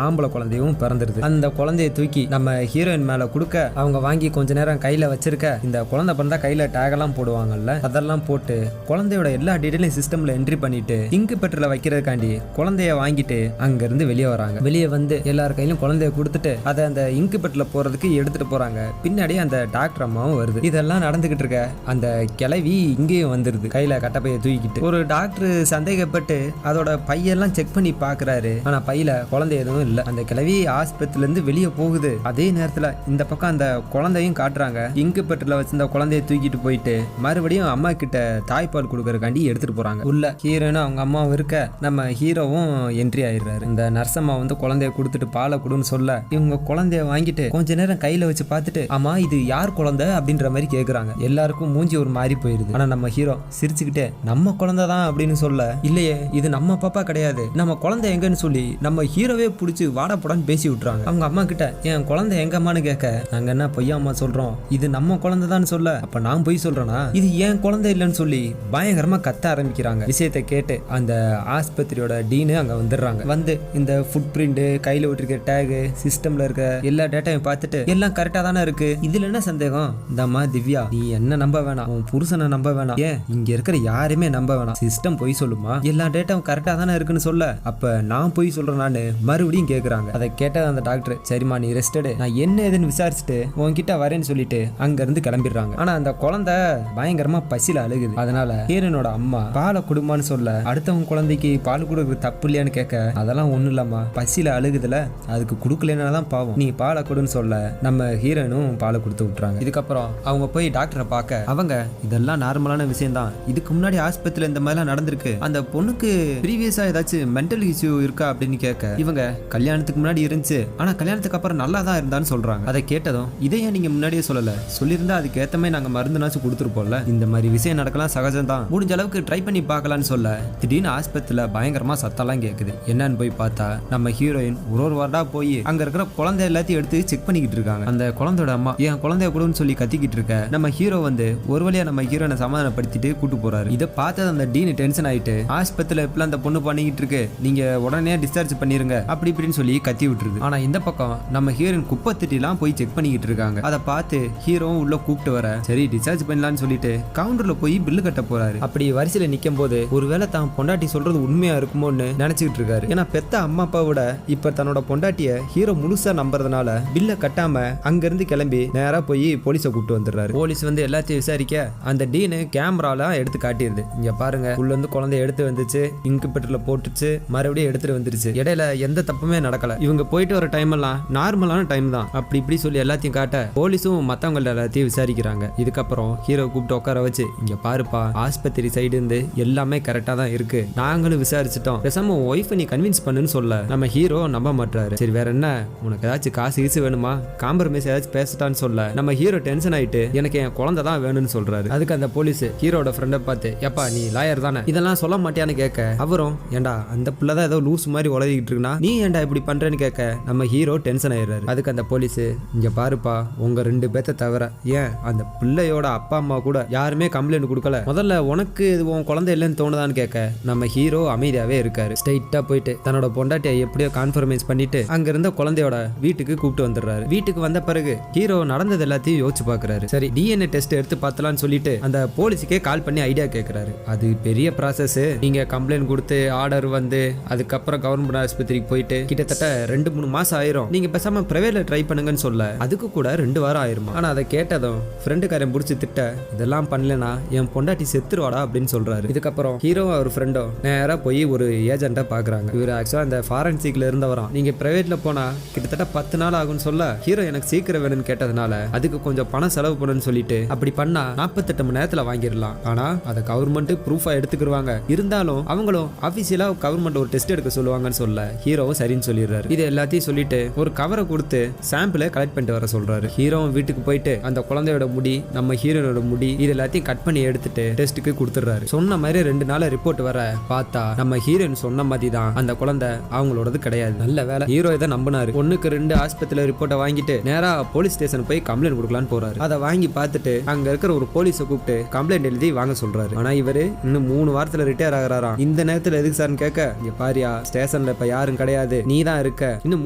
ஆம்பளை குழந்தையும் பிறந்துருது. அந்த குழந்தைய தூக்கி நம்ம ஹீரோயின் மேல கொடுக்க அவங்க வாங்கி கொஞ்ச நேரம் கையில வச்சிருக்க, இந்த குழந்தை பிறந்தா கையில டேக் எல்லாம் போடுவாங்கல்ல, அதெல்லாம் போட்டு குழந்தையோட எல்லா டீடைலையும் சிஸ்டம்ல என்ட்ரி பண்ணிட்டு இங்கு பெட்ரோல வைக்கிறதுக்காண்டி குழந்தைய வாங்கிட்டு அங்க இருந்து வெளியே வராங்க. வெளியே வந்து எல்லார் கையிலும் குழந்தைய கொடுத்துட்டு அதை அந்த இங்கு பெட்ல போறதுக்கு எடுத்துட்டு போறாங்க. பின்னாடியே அந்த டாக்டர் அம்மாவும் வருது. இதெல்லாம் நடந்துகிட்டு இருக்க அந்த கிளவி இங்கேயும் வந்துருது கையில கட்டப்பைய தூக்கிட்டு. ஒரு டாக்டர் சந்தேகப்பட்டு அதோட பையெல்லாம் செக் பண்ணி பாக்குறாரு. ஆனா பையில குழந்தை எதுவும் இல்ல. அந்த கிளவி ஆஸ்பத்திரில இருந்து வெளியே போகுது. அதே நேரத்துல இந்த பக்கம் அந்த குழந்தையும் காட்டுறாங்க. இங்கு இன்குபேட்டர்ல வச்சிருந்த குழந்தைய தூக்கிட்டு போயிட்டு மறுபடியும் அம்மா கிட்ட தாய்ப்பால் கொடுக்கறக்காண்டி எடுத்துட்டு போறாங்க. உள்ள ஹீரோனும் அவங்க அம்மாவும் இருக்க நம்ம ஹீரோவும் என்ட்ரி ஆயிடுறாரு. இந்த நர்சம்மா வந்து குழந்தைய கொடுத்துட்டு பாலை கொடுன்னு சொல்ல இவங்க குழந்தைய வாங்கிட்டு கொஞ்ச நேரம் கையில வச்சு பார்த்துட்டு ஆமா இது யார் குழந்தை அப்படின்ற மாதிரி கேக்குறாங்க. எல்லாருக்கும் மூஞ்சி ஒரு மாதிரி போயிருது. ஆனா நம்ம ஹீரோ சிரிச்சுக்கிட்டே நம்ம குழந்தை தான் அப்படின்னு சொல்ல இல்லையே இது நம்ம பாப்பா கிடையாது நம்ம குழந்தை எங்கன்னு சொல்லி நம்ம ஹீரோவே பிடிச்சி வாடா போடான்னு பேசி விட்டுறாங்க. அவங்க அம்மா கிட்ட என் குழந்தை எங்க அம்மான்னு கேட்க நாங்க என்ன பொய்யா அம்மா சொல்றோம் இது நம்ம குழந்தை தான் சொல்ல அப்ப நான் பொய் சொல்றேனா இது ஏன் குழந்தை இல்லைன்னு சொல்லி பயங்கரமா கத்த ஆரம்பிக்கிறாங்க. விஷயத்தை கேட்டு அந்த ஆஸ்பத்திரியோட டீனு அங்க வந்துடுறாங்க. வந்து இந்த ஃபுட் பிரிண்ட் கையில விட்டுருக்க டேக் சிஸ்டம்ல இருக்க எல்லா டேட்டாவையும் பார்த்துட்டு எல்லாம் கரெக்டா தானே இருக்கு இதுல என்ன சந்தேகம் இந்த அம்மா திவ்யா நீ என்ன நம்ப வேணாம் உன் புருஷனை நம்ப வேணாம் ஏன் இங்க இருக்கிற யாருமே நம்ப வேணாம் சிஸ்டம் பொய் சொல்லுமா எல்லா டேட்டாவும் கரெக்டா தானே இருக்குன்னு சொல்ல அப்ப நான் பொய் சொல்றேன் நானு மறுபடியும் கேக்குறாங்க. அதை கேட்டது அந்த டாக்டர் சரிமா நீ ரெஸ்ட் எடு நான் என்ன ஏதுன்னு விசாரிச்சுட்டு உன்கிட்ட வரேன்னு சொல்லிட்டு அங்க இருந்து கிளம்பிடுறாங்க. ஆனா அந்த குழந்தை பயங்கரமா பசியில அழுகுது. அதனால ஹீரோனோட அம்மா பாலை குடுமான்னு சொல்ல அடுத்தவங்க குழந்தைக்கு பால் கொடுக்குறது தப்பு இல்லையான்னு கேட்க அதெல்லாம் ஒண்ணும் இல்லம்மா பசியில அழுகுதுல அதுக்கு கொடுக்கலனாதான் பாவம் நீ பாலை கொடுன்னு சொல்ல நம்ம ஹீரோனும் பாலை கொடுத்து விட்டுறாங்க. இதுக்கப்புறம் அவங்க போய் டாக்டரை பார்க்க அவங்க இதெல்லாம் நார்மலான விஷயம் தான் இதுக்கு முன்னாடி ஆஸ்பத்திரியில இந்த மாதிரிலாம் நடந்திருக்கு அந்த பொண்ணுக்கு ப்ரீவியஸா ஏதாச்சும் மென்டல் இஷ்யூ இருக்கா அப்படின்னு கேட்க இவங்க கல்யாணத்துக்கு முன்னாடி இருந்துச்சு ஆனா கல்யாணத்துக்கு அப்புறம் நல்லா தான் இருந்தான்னு சொல்றாங்க. அதை கேட்டதும் இதையே நீங்க முன்னாடியே சொல்லல சொல்லியிருந்தா அதுக்கு ஏத்த மாதிரி நாங்க மருந்துனாச்சும் கொடுத்துருப்போம்ல இந்த மாதிரி விஷயம் நடக்கலாம் சகஜம் தான் முடிஞ்ச அளவுக்கு ட்ரை பண்ணி பார்க்கலான்னு சொல்ல திடீர்னு ஆஸ்பத்திரியில பயங்கரமா சத்தம்லாம் கேக்குது. என்னன்னு போய் பார்த்தா நம்ம ஹீரோயின் ஒரு வாரடா போய் அங்க இருக்கிற குழந்தை எல்லாத்தையும் எடுத்து செக் பண்ணிக்கிட்டு இருக்காங்க. அந்த குழந்தையோட அம்மா என் குழந்தைய கொடுன்னு சொல்லி கத்திக்கிட்டு இருக்க நம்ம ஹீரோ வந்து ஒரு வழியா நம்ம ஹீரோனை சமாதானப்படுத்திட்டு கூட்டு போறாரு. இதை பார்த்தது அந்த டீன் டென்ஷன் ஆயிட்டு ஆஸ்பத்திரியில இப்பெல்லாம் அந்த பொண்ணு பண்ணிக்கிட்டு இருக்கு நீங்க உடனே டிஸ்சார்ஜ் பண்ணிருங்க அப்படி இப்படின்னு சொல்லி கத்தி விட்டுருது. ஆனா இந்த பக்கம் நம்ம ஹீரோயின் குப்பை திட்டிலாம் போய் செக் பண்ணிக்கிட்டு இருக்காங்க. அதை பார்த்து ஹீரோவும் உள்ள கூப்பிட்டு வர சரி டிஸ்சார்ஜ் பண்ணலாம்னு சொல்லிட்டு கவுண்டர்ல போய் பில்லு கட்ட போறாரு. அப்படி வரிசையில நிக்கும் போது ஒருவேளை தான் பொண்டாட்டி சொல்றது உண்மையா இருக்குமோன்னு நினைச்சுக்கிட்டு இருக்காரு. ஏன்னா பெத்த அம்மா அப்பாவோட இப்ப தன்னோட பொண்டாட்டிய ஹீரோ முழுசா நம்புறதுனால பில்ல கட்டாம அங்க இருந்து கிளம்பி நேரா போய் போலீஸ கூப்பிட்டு வந்துடுறாரு. போலீஸ் வந்து எல்லாத்தையும் விசாரிக்க அந்த டீனு கேமரால எடுத்து காட்டிடுது. இங்க பாருங்க உள்ள இருந்து குழந்தை எடுத்து வந்துச்சு இன்குபேட்டர்ல போட்டுச்சு மறுபடியும் எடுத்துட்டு வந்துருச்சு இடையில எந்த தப்புமே நடக்கல இவங்க போயிட்டு வர டைம் எல்லாம் நார்மலான டைம் தான் அப்படி இப்படி சொல்லி எல்லாத்தையும் காட்ட போலீஸும் மத்தவங்க எல்லாத்தையும் விசாரிக்கிறாங்க. இதுக்கப்புறம் ஹீரோ கூப்பிட்டு உட்கார வச்சு இங்க பாருப்பா ஆஸ்பத்திரி சைடு இருந்து எல்லாமே கரெக்டா தான் இருக்கு நாங்களும் விசாரிச்சுட்டோம் பேசாம ஒய்ஃப் நீ கன்வின்ஸ் பண்ணுன்னு சொல்ல நம்ம ஹீரோ நம்ப மாட்டாரு. சரி வேற என்ன உனக்கு ஏதாச்சும் காசு ஈசு வேணுமா காம்ப்ரமைஸ் ஏதாச்சும் பேசட்டான்னு சொல்ல நம்ம ஹீரோ டென்ஷன் ஆயிட்டு எனக்கு என் குழந்தை தான் வேணும்னு சொல்றாரு. அதுக்கு அந்த போலீஸ் ஹீரோட ஃப்ரெண்டை பார்த்து எப்பா நீ லாயர் தானே இதெல்லாம் சொல்ல மாட்டியான்னு கேட்க அவரும் ஏண்டா அந்த பிள்ளைதான் ஏதோ லூஸ் மாதிரி உலகிட்டு இருக்குன்னா நீ ஏண்டா இப்படி பண்றேன்னு கேட்க நம்ம ஹீரோ டென்ஷன் ஆயிடுறாரு. அதுக்கு அந்த போலீஸ் இங்க பாருப்பா உங்க 2 பேத்த தவிர ஏன் அந்த பிள்ளையோட அப்பா அம்மா கூட யாருமே கம்ப்ளைண்ட் கொடுக்கல முதல்ல உனக்கு உன் குழந்தை இல்லைன்னு தோணுதான்னு கேட்க நம்ம ஹீரோ அமைதியாவே இருக்காரு. ஸ்ட்ரைட்டா போயிட்டு தன்னோட பொண்டாட்டியை எப்படியோ கான்ஃபர்மைஸ் பண்ணிட்டு அங்க இருந்த குழந்தையோட வீட்டுக்கு கூப்பிட்டு வந்துடுறாரு. வீட்டுக்கு வந்த பிறகு ஹீரோ நடந்தது எல்லாத்தையும் யோசிச்சு பாக்குறாரு. சரி டிஎன்ஏ டெஸ்ட் எடுத்து பார்த்தலாம்னு சொல்லிட்டு அந்த போலீஸுக்கே கால் பண்ணி ஐடியா கேட்கிறாரு. அது பெரிய ப்ராசஸ் நீங்க கம்ப்ளைண்ட் கொடுத்து ஆர்டர் வந்து அதுக்கப்புறம் கவர்மெண்ட் ஆஸ்பத்திரிக்கு போயிட்டு கிட்டத்தட்ட 2-3 மாசம் ஆயிரும் நீங்க பேசாம பிரைவேட்ல ட்ரை பண்ணுங்கன்னு சொல்ல அதுக்கு கூட 2 வாரம் ஆயிருமா. ஆனா அதை கேட்டதும் ஃப்ரெண்டுக்காரன் பிடிச்சி திட்ட இதெல்லாம் பண்ணலனா என் பொண்டாட்டி செத்துருவாடா அப்படின்னு சொல்றாரு. இதுக்கப்புறம் ஹீரோ அவர் ஃப்ரெண்டும் நேரா போய் ஒரு ஏஜென்ட்டை பாக்குறாங்க. இவர் ஆக்சுவலா இந்த ஃபாரன்சிக்ல இருந்தவராம். நீங்க பிரைவேட்ல போனா கிட்டத்தட்ட 10 நாள் ஆகும்னு சொல்ல ஹீரோ எனக்கு சீக்கிரம் வேணும்னு கேட்டதுனால அதுக்கு கொஞ்சம் பணம் செலவு பண்ணணும்னு சொல்லிட்டு அப்படி பண்ணா 48 மணி நேரத்துல வாங்கிடலாம். ஆனா அதை கவர்மெண்ட் ப்ரூஃபா எடுத்துக்கிடுவாங்க இருந்தாலும் அவங்களும் ஆபீஷியலா கவர்மெண்ட் ஒரு டெஸ்ட் எடுக்க சொல்லுவாங்கன்னு சொல்ல ஹீரோவும் சரின்னு சொல்லிடுறாரு. இது எல்லாத்தையும் சொல்லிட்டு ஒரு கவரை கொடுத்து சாம்பிளை கலெக்ட் பண்ணிட்டு வர சொல்றாரு. ஹீரோவும் வீட்டுக்கு போயிட்டு அந்த குழந்தையோட முடி நம்ம ஹீரோனோட முடி இது எல்லாத்தையும் கட் பண்ணி எடுத்துட்டு டெஸ்ட்டுக்கு கொடுத்துறாரு. சொன்ன மாதிரி 2 நாள் ரிப்போர்ட் வர பார்த்தா நம்ம ஹீரோயின் சொன்ன மாதிரி தான் அந்த குழந்தை அவங்களோடது கிடையாது. நல்ல வேலை ஹீரோ இதை நம்பினாரு. 1க்கு 2 ஆஸ்பத்திரியில ரிப்போர்ட்டை வாங்கிட்டு நேரா போலீஸ் ஸ்டேஷன் போய் கம்ப்ளைண்ட் கொடுக்கலான்னு போறாரு. அதை வாங்கி பார்த்துட்டு அங்க இருக்கிற ஒரு போலீஸை கூப்பிட்டு கம்ப்ளைண்ட் எழுதி வாங்க சொல்றாரு. ஆனா இவரு இன்னும் 3 வாரத்துல ரிட்டையர் ஆகிறாராம். இந்த நேரத்துல எதுக்கு சார்னு கேட்க இங்க பாரியா ஸ்டேஷன்ல இப்ப யாரும் கிடையாது நீ தான் இருக்க இன்னும்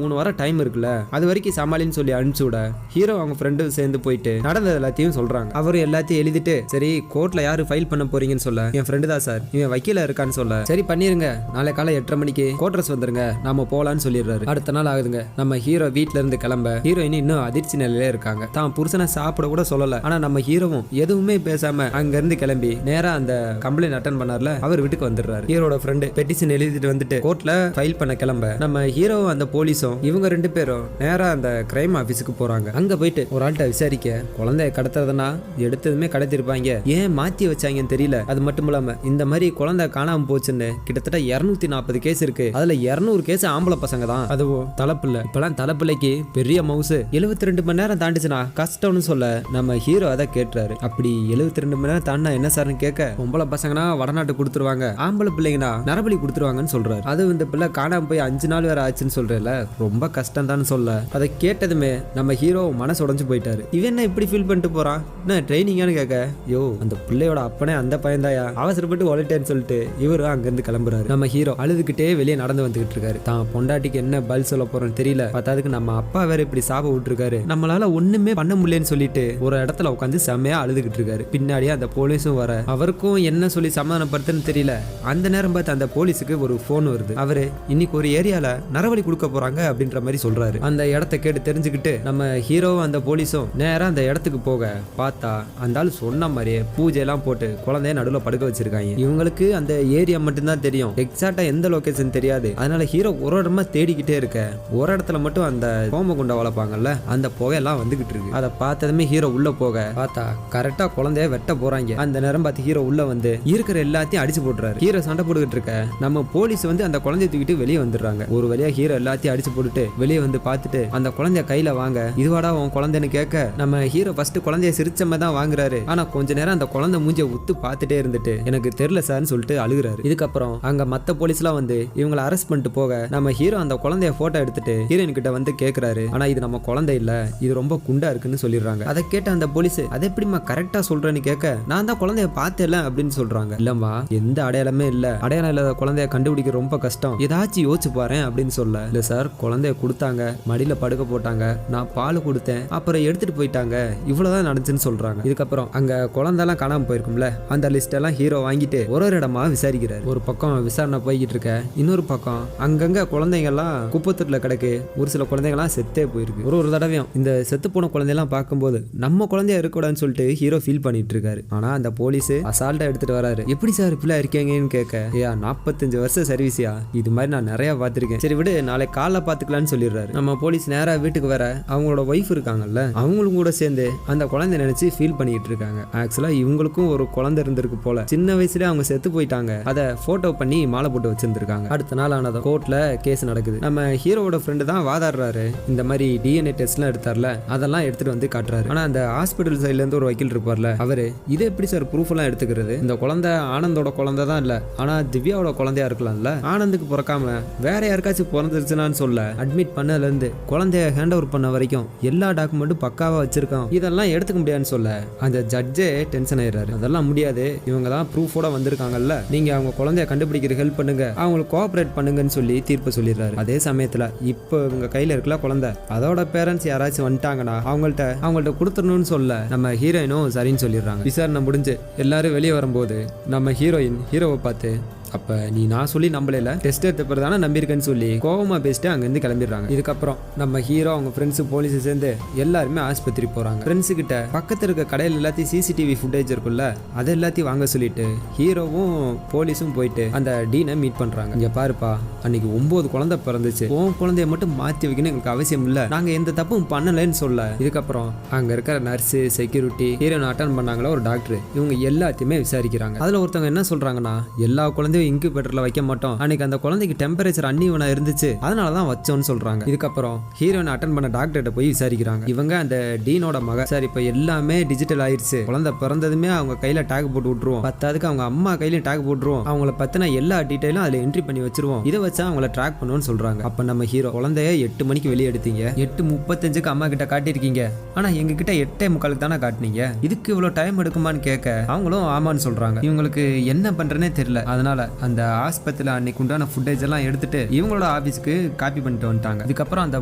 3 வாரம் டைம் இருக்குல்ல அது வரைக்கும் சமாளின்னு சொல்லி அனுப்பிச்சு விட ஹீரோ அவங்க ஃப்ரெண்டு சேர்ந்து போயிட்டு நடந்தது எல்லாத்தையும் சொல்றாங்க. அவரு எல்லாத்தையும் எழுதிட்டு சரி கோர்ட்ல யாரு ஃபைல் பண்ண போறீங்கன்னு சொல்ல என் ஃப்ரெண்டு தான் சார் இவன் வக்கீல இருக்கான்னு சொல்ல சரி பண்ணிருங்க நாளை காலை 8:30 மணிக்கு கோட்ரஸ் வந்துருங்க நாம போலான்னு சொல்லிடுறாரு. அடுத்த நாள் ஆகுதுங்க நம்ம ஹீரோ வீட்ல இருந்து கிளம்ப ஹீரோயின் இன்னும் அதிர்ச்சி நிலையில இருக்காங்க. தான் புருஷனை சாப்பிட கூட சொல்லல. ஆனா நம்ம ஹீரோவும் எதுவுமே பேசாம அங்க இருந்து கிளம்பி நேரா அந்த கம்ப்ளைண்ட் அட்டன் பண்ணார்ல அவர் வீட்டுக்கு வந்துடுறாரு. ஹீரோட ஃப்ரெண்டு பெட்டிஷன் எழுதிட்டு வந்துட்டு கோர்ட்ல ஃபைல் பண்ண கிளம்ப நம்ம ஹீரோவும் அந்த போலீஸும் இவங்க 2 பேரும் நேரா அந்த கிரைம் ஆபீஸுக்கு போறாங்க. அங்க போயிட்டு ஒரு ஆள்கிட்ட விசாரிக்க குழந்தைய கடத்துறதுனா எடுத்ததுமே கடத்திருப்பாங்க, ஏன் மாத்தி வச்சாங்கன்னு தெரியல. அது மட்டும் இல்லாம இந்த மாதிரி குழந்தை காணாம போச்சுன்னு கிட்டத்தட்ட 240 கேஸ் இருக்கு. அதுல 200 கேஸ் ஆம்பளை பசங்க தான், அதுவும் தலைப்பிள்ளை. இப்பெல்லாம் தலைப்பிள்ளைக்கு பெரிய மவுசு 72 மணி நேரம் தாண்டிச்சுனா கஷ்டம்னு சொல்ல நம்ம ஹீரோ அதை கேட்டுறாரு. அப்படி 72 மணி நேரம் தாண்டா என்ன சார்னு கேட்க, பொம்பளை பசங்கன்னா வடநாட்டு கொடுத்துருவாங்க, ஆம்பளை பிள்ளைங்கன்னா நரபலி கொடுத்துருவாங்கன்னு சொல்றாரு. அது இந்த பிள்ளை காணாம போய் 5 நாள் வேற ஆச்சுன்னு சொல்றேன்ல, ரொம்ப கஷ்டம் தான் சொல்ல. அதை கேட்டதுமே நம்ம ஹீரோ மனசு உடைஞ்சு போயிட்டாரு. இவன் என்ன இப்படி ஃபீல் பண்ணிட்டு போறான், என்ன ட்ரைனிங்கானு கேட்க, யோ அந்த பிள்ளையோட அப்பனே அந்த பையன்தாயா, அவசரப்பட்டு ஒலிட்டேன்னு சொல்லிட்டு இவரு அங்கிருந்து கிளம்புறாரு. நம்ம ஹீரோ அழுதுகிட்டே வெளியே நடந்து வந்துகிட்டு இருக்காரு. தான் பொண்டாட்டிக்கு என்ன பதில் சொல்ல போறோம்னு தெரியல. பார்த்ததுக்கு நம்ம அப்பா வேற இப்படி சாப விட்டுருக்காரு, நம்மளால ஒண்ணுமே பண்ண முடியலன்னு சொல்லிட்டு ஒரு இடத்துல உட்காந்து செம்மையா அழுதுகிட்டு இருக்காரு. பின்னாடியே அந்த போலீஸும் வர, அவருக்கும் என்ன சொல்லி சமாதானப்படுத்துன்னு தெரியல. அந்த நேரம் பார்த்து அந்த போலீஸுக்கு ஒரு போன் வருது. அவரு இன்னைக்கு ஒரு ஏரியால நரவழி கொடுக்க போறாங்க அப்படின்ற மாதிரி சொல்றாரு. அந்த இடத்த கேட்டு தெரிஞ்சுக்கிட்டு நம்ம ஹீரோவும் அந்த போலீஸும் நேரா அந்த இடத்துக்கு போக பார்த்தா அந்த ஆள் சொன்ன மாதிரியே பூஜை எல்லாம் போட்டு குழந்தைய நடுவில் படுக்க வச்சிருக்காங்க. இவங்களுக்கு அந்த ஏரியா மட்டும்தான் தெரியும், எக்ஸாக்டா எந்த லொகேஷன் தெரியாது. அதனால ஹீரோ ஒரு இடமா தேடிக்கிட்டே இருக்க, ஒரு இடத்துல மட்டும் அந்த ஹோமகுண்டம் வளர்ப்பாங்கல்ல, அந்த புகையெல்லாம் வந்துகிட்டு இருக்கு. அதை பார்த்ததுமே ஹீரோ உள்ள போக பார்த்தா கரெக்டா குழந்தைய வெட்ட போறாங்க. அந்த நேரம் பார்த்து ஹீரோ உள்ள வந்து இருக்கிற எல்லாத்தையும் அடிச்சு போட்டுறாரு. ஹீரோ சண்டை போட்டுக்கிட்டு இருக்க நம்ம போலீஸ் வந்து அந்த குழந்தைய தூக்கிட்டு வெளியே வந்துடுறாங்க. ஒரு வழியா ஹீரோ எல்லாத்தையும் அடிச்சு போட்டுட்டு வெளியே வந்து பார்த்துட்டு அந்த குழந்தைய கையில வாங்க, இதுவாடா உன் குழந்தைன்னு கேட்க நம்ம ஹீரோ ஃபர்ஸ்ட் குழந்தைய சிரிச்சமா தான் வாங்குறாரு. ஆனா கொஞ்ச நேரம் அந்த குழந்தை மூஞ்சிய உத்து பார்த்துட்டே இருந்துட்டு எனக்கு தெரியல சார்னு சொல்லிட்டு அழுகுறாரு. இதுக்கப்புறம் அங்க மத்த போலீஸ் எல்லாம் வந்து இவங்களை அரெஸ்ட் பண்ணிட்டு போக நம்ம ஹீரோ அந்த குழந்தைய போட்டோ எடுத்துட்டு ஹீரோயின் கிட்ட வந்து கேக்குறாரு. ஆனா இது நம்ம குழந்தை இல்ல, இது ரொம்ப குண்டா இருக்குன்னு சொல்லிடுறாங்க. அதை கேட்ட அந்த போலீஸ் அதை எப்படிமா கரெக்டா சொல்றேன்னு கேட்க, நான் தான் குழந்தைய பார்த்தேல அப்படின்னு சொல்றாங்க. இல்லம்மா எந்த அடையாளமே இல்ல, அடையாளம் இல்லாத குழந்தைய கண்டுபிடிக்க ரொம்ப கஷ்டம், ஏதாச்சும் யோசிச்சு பாரு அப்படின்னு சொல்ல, இல்ல சார் குழந்தைய கொடுத்தாங்க, மடியில படுக்க போட்டாங்க, நான் பால் கொடுத்தேன், அப்புறம் எடுத்துட்டு போயிட்டாங்க, இவ்வளவுதான் நடந்துச்சுன்னு சொல்றாங்க. இதுக்கப்புறம் அங்க குழந்தைலாம் காணாம போயிருக்கும்ல, அந்த லிஸ்ட் எல்லாம் ஹீரோ வாங்கிட்டு ஒரு ஒரு இடமா விசாரிக்கிறாரு. ஒரு பக்கம் விசாரணை போய்கிட்டு இருக்க, இன்னொரு பக்கம் அங்கங்க குழந்தைங்க எல்லாம் குப்பத்தொட்டில கிடக்கு, ஒரு சில குழந்தைங்கலாம் செத்தே போயிருக்கு. ஒரு தடவையும் இந்த செத்து போன குழந்தையெல்லாம் பார்க்கும்போது நம்ம குழந்தைய இருக்கக்கூடாதுன்னு சொல்லிட்டு ஹீரோ ஃபீல் பண்ணிட்டு இருக்காரு. ஆனா அந்த போலீஸ் அசால்ட்டா எடுத்துட்டு வராரு. எப்படி சார் இப்படி இருக்கீங்கன்னு கேட்க, ஏயா 45 வருஷம் சர்வீஸியா, இது மாதிரி நான் நிறைய பார்த்திருக்கேன், சரி விடு நாளைக்கு காலைல பாத்துக்கலாம்னு சொல்லிடுறாரு. நம்ம போலீஸ் நேரா வீட்டுக்கு வர அவங்களோட ஒய்ஃப் இருக்காங்கல்ல, அவங்களும் கூட சேர்ந்து அந்த குழந்தை நினைச்சு ஃபீல் பண்ணிட்டு இருக்காங்க. ஆக்சுவலா இவங்களுக்கும் ஒரு குழந்தை இருந்திருக்கு போல, சின்ன வயசுல அவங்க செத்து போயிட்டாங்க, அதை போட்டோ பண்ணி மாலை போட்டு வச்சிருந்திருக்காங்க. அடுத்த நாள் ஆனதும் கோர்ட்ல கேஸ் நடக்குது. நம்ம ஹீரோவோட ஃப்ரெண்டு தான் வாதாடுறாரு. இந்த மாதிரி டிஎன்ஏ டெஸ்ட்லாம் எடுத்தார்ல, அதெல்லாம் எடுத்துட்டு வந்து காட்டுறாரு. ஆனா அந்த ஹாஸ்பிட்டல் சைட்ல இருந்து ஒரு வக்கீல் இருப்பார்ல, அவரு இது எப்படி சார் ப்ரூஃப் எல்லாம் எடுத்துக்கிறது, இந்த குழந்தை ஆனந்தோட குழந்தை தான் இல்ல, ஆனா திவ்யாவோட குழந்தையா இருக்கலாம்ல, ஆனந்துக்கு பிறக்காம வேற யாருக்காச்சும் பிறந்துருச்சுன்னு சொல்ல, அட்மிட் பண்ணதுல இருந்து குழந்தைய ஹேண்ட் ஓவர் பண்ண வரைக்கும் எல்லா டாக்குமெண்ட்டும் பக்காவா வச்சிருக்கோம், இதெல்லாம் எடுத்துக்க முடியாதுன்னு சொல்ல அந்த ஜட்ஜே டென்ஷன் ஆயிடுறாரு. அதெல்லாம் முடியாது, இவங்க தான் ப்ரூஃபோட வந்திருக்காங்கல்ல, நீங்க அவங்க குழந்தைய கண்டுபிடிக்கிற ஹெல்ப் பண்ணுங்க, அவங்களுக்கு கோஆபரேட் பண்ணுங்கன்னு சொல்லி தீர்ப்பு சொல்லிடுறாரு. அதே சமயத்துல இப்போ இவங்க கையில இருக்கல குழந்தை, அதோட பேரண்ட்ஸ் யாராச்சும் வந்துட்டாங்கன்னா அவங்கள்ட்ட கொடுத்துடணும்னு சொல்ல நம்ம ஹீரோயினும் சரின்னு சொல்லிடுறாங்க. விசாரணை முடிஞ்சு எல்லாரும் வெளியே வரும்போது நம்ம ஹீரோவை பார்த்து, அப்ப நீ நான் சொல்லி நம்பல, டெஸ்ட் எடுத்த பிறகு தானே நம்பியிருக்கேன்னு சொல்லி கோவமா பேசிட்டு அங்கிருந்து கிளம்பிடுறாங்க. இதுக்கப்புறம் நம்ம ஹீரோ அவங்க ஃப்ரெண்ட்ஸ் போலீஸ் சேர்ந்து எல்லாருமே ஆஸ்பத்திரி போறாங்க. ஃப்ரெண்ட்ஸ் கிட்ட பக்கத்துல இருக்க கடையில் எல்லாத்தையும் சிசிடிவி ஃபுட்டேஜ் இருக்குல்ல, அதை எல்லாத்தையும் வாங்க சொல்லிட்டு ஹீரோவும் போலீஸும் போயிட்டு அந்த டீனை மீட் பண்றாங்க. இங்க பாருப்பா, அன்னைக்கு 9 குழந்தை பிறந்துச்சு, உன் குழந்தைய மட்டும் மாத்தி வைக்கணும் எங்களுக்கு அவசியம் இல்ல, நாங்க எந்த தப்பும் பண்ணலன்னு சொல்ல, இதுக்கப்புறம் அங்க இருக்கிற நர்ஸு, செக்யூரிட்டி, ஹீரோனை அட்டன் பண்ணாங்களா ஒரு டாக்டர், இவங்க எல்லாத்தையுமே விசாரிக்கிறாங்க. அதுல ஒருத்தவங்க என்ன சொல்றாங்கன்னா, எல்லா குழந்தையும் இன்குபேட்டர்ல வைக்க மாட்டோம், அன்னைக்கு அந்த குழந்தைக்கு டெம்பரேச்சர் அன்னிவனா இருந்துச்சு, அதனாலதான் வச்சோம்னு சொல்றாங்க. இதுக்கப்புறம் ஹீரோனை அட்டன் பண்ண டாக்டர்கிட்ட போய் விசாரிக்கிறாங்க. இவங்க அந்த டீனோட மக, சார் இப்ப எல்லாமே டிஜிட்டல் ஆயிருச்சு, குழந்தை பிறந்ததுமே அவங்க கையில டேக் போட்டு விட்டுருவோம், பத்தாவதுக்கு அவங்க அம்மா கையில டேக் போட்டுருவோம், அவங்கள பத்தின எல்லா டீடைலும் அதுல என்ட்ரி பண்ணி வச்சிருவோம், இதை வச்சா அவங்கள ட்ராக் பண்ணுவோம்னு சொல்றாங்க. அப்ப நம்ம ஹீரோ, குழந்தைய 8 மணிக்கு வெளியே எடுத்தீங்க, 8:35க்கு அம்மா கிட்ட காட்டியிருக்கீங்க, ஆனா எங்க கிட்ட 8:45 தானே காட்டினீங்க, இதுக்கு இவ்வளவு டைம் எடுக்குமான்னு கேட்க அவங்களும் ஆமான்னு சொல்றாங்க. இவங்களுக்கு என்ன பண்றேன்னே தெரியல. அதனால அந்த ஆஸ்பத்திரியில் அன்னைக்கு உண்டான ஃபுட்டேஜ் எல்லாம் எடுத்துட்டு இவங்களோட ஆஃபீஸ்க்கு காப்பி பண்ணிட்டு வந்துட்டாங்க. இதுக்கப்புறம் அந்த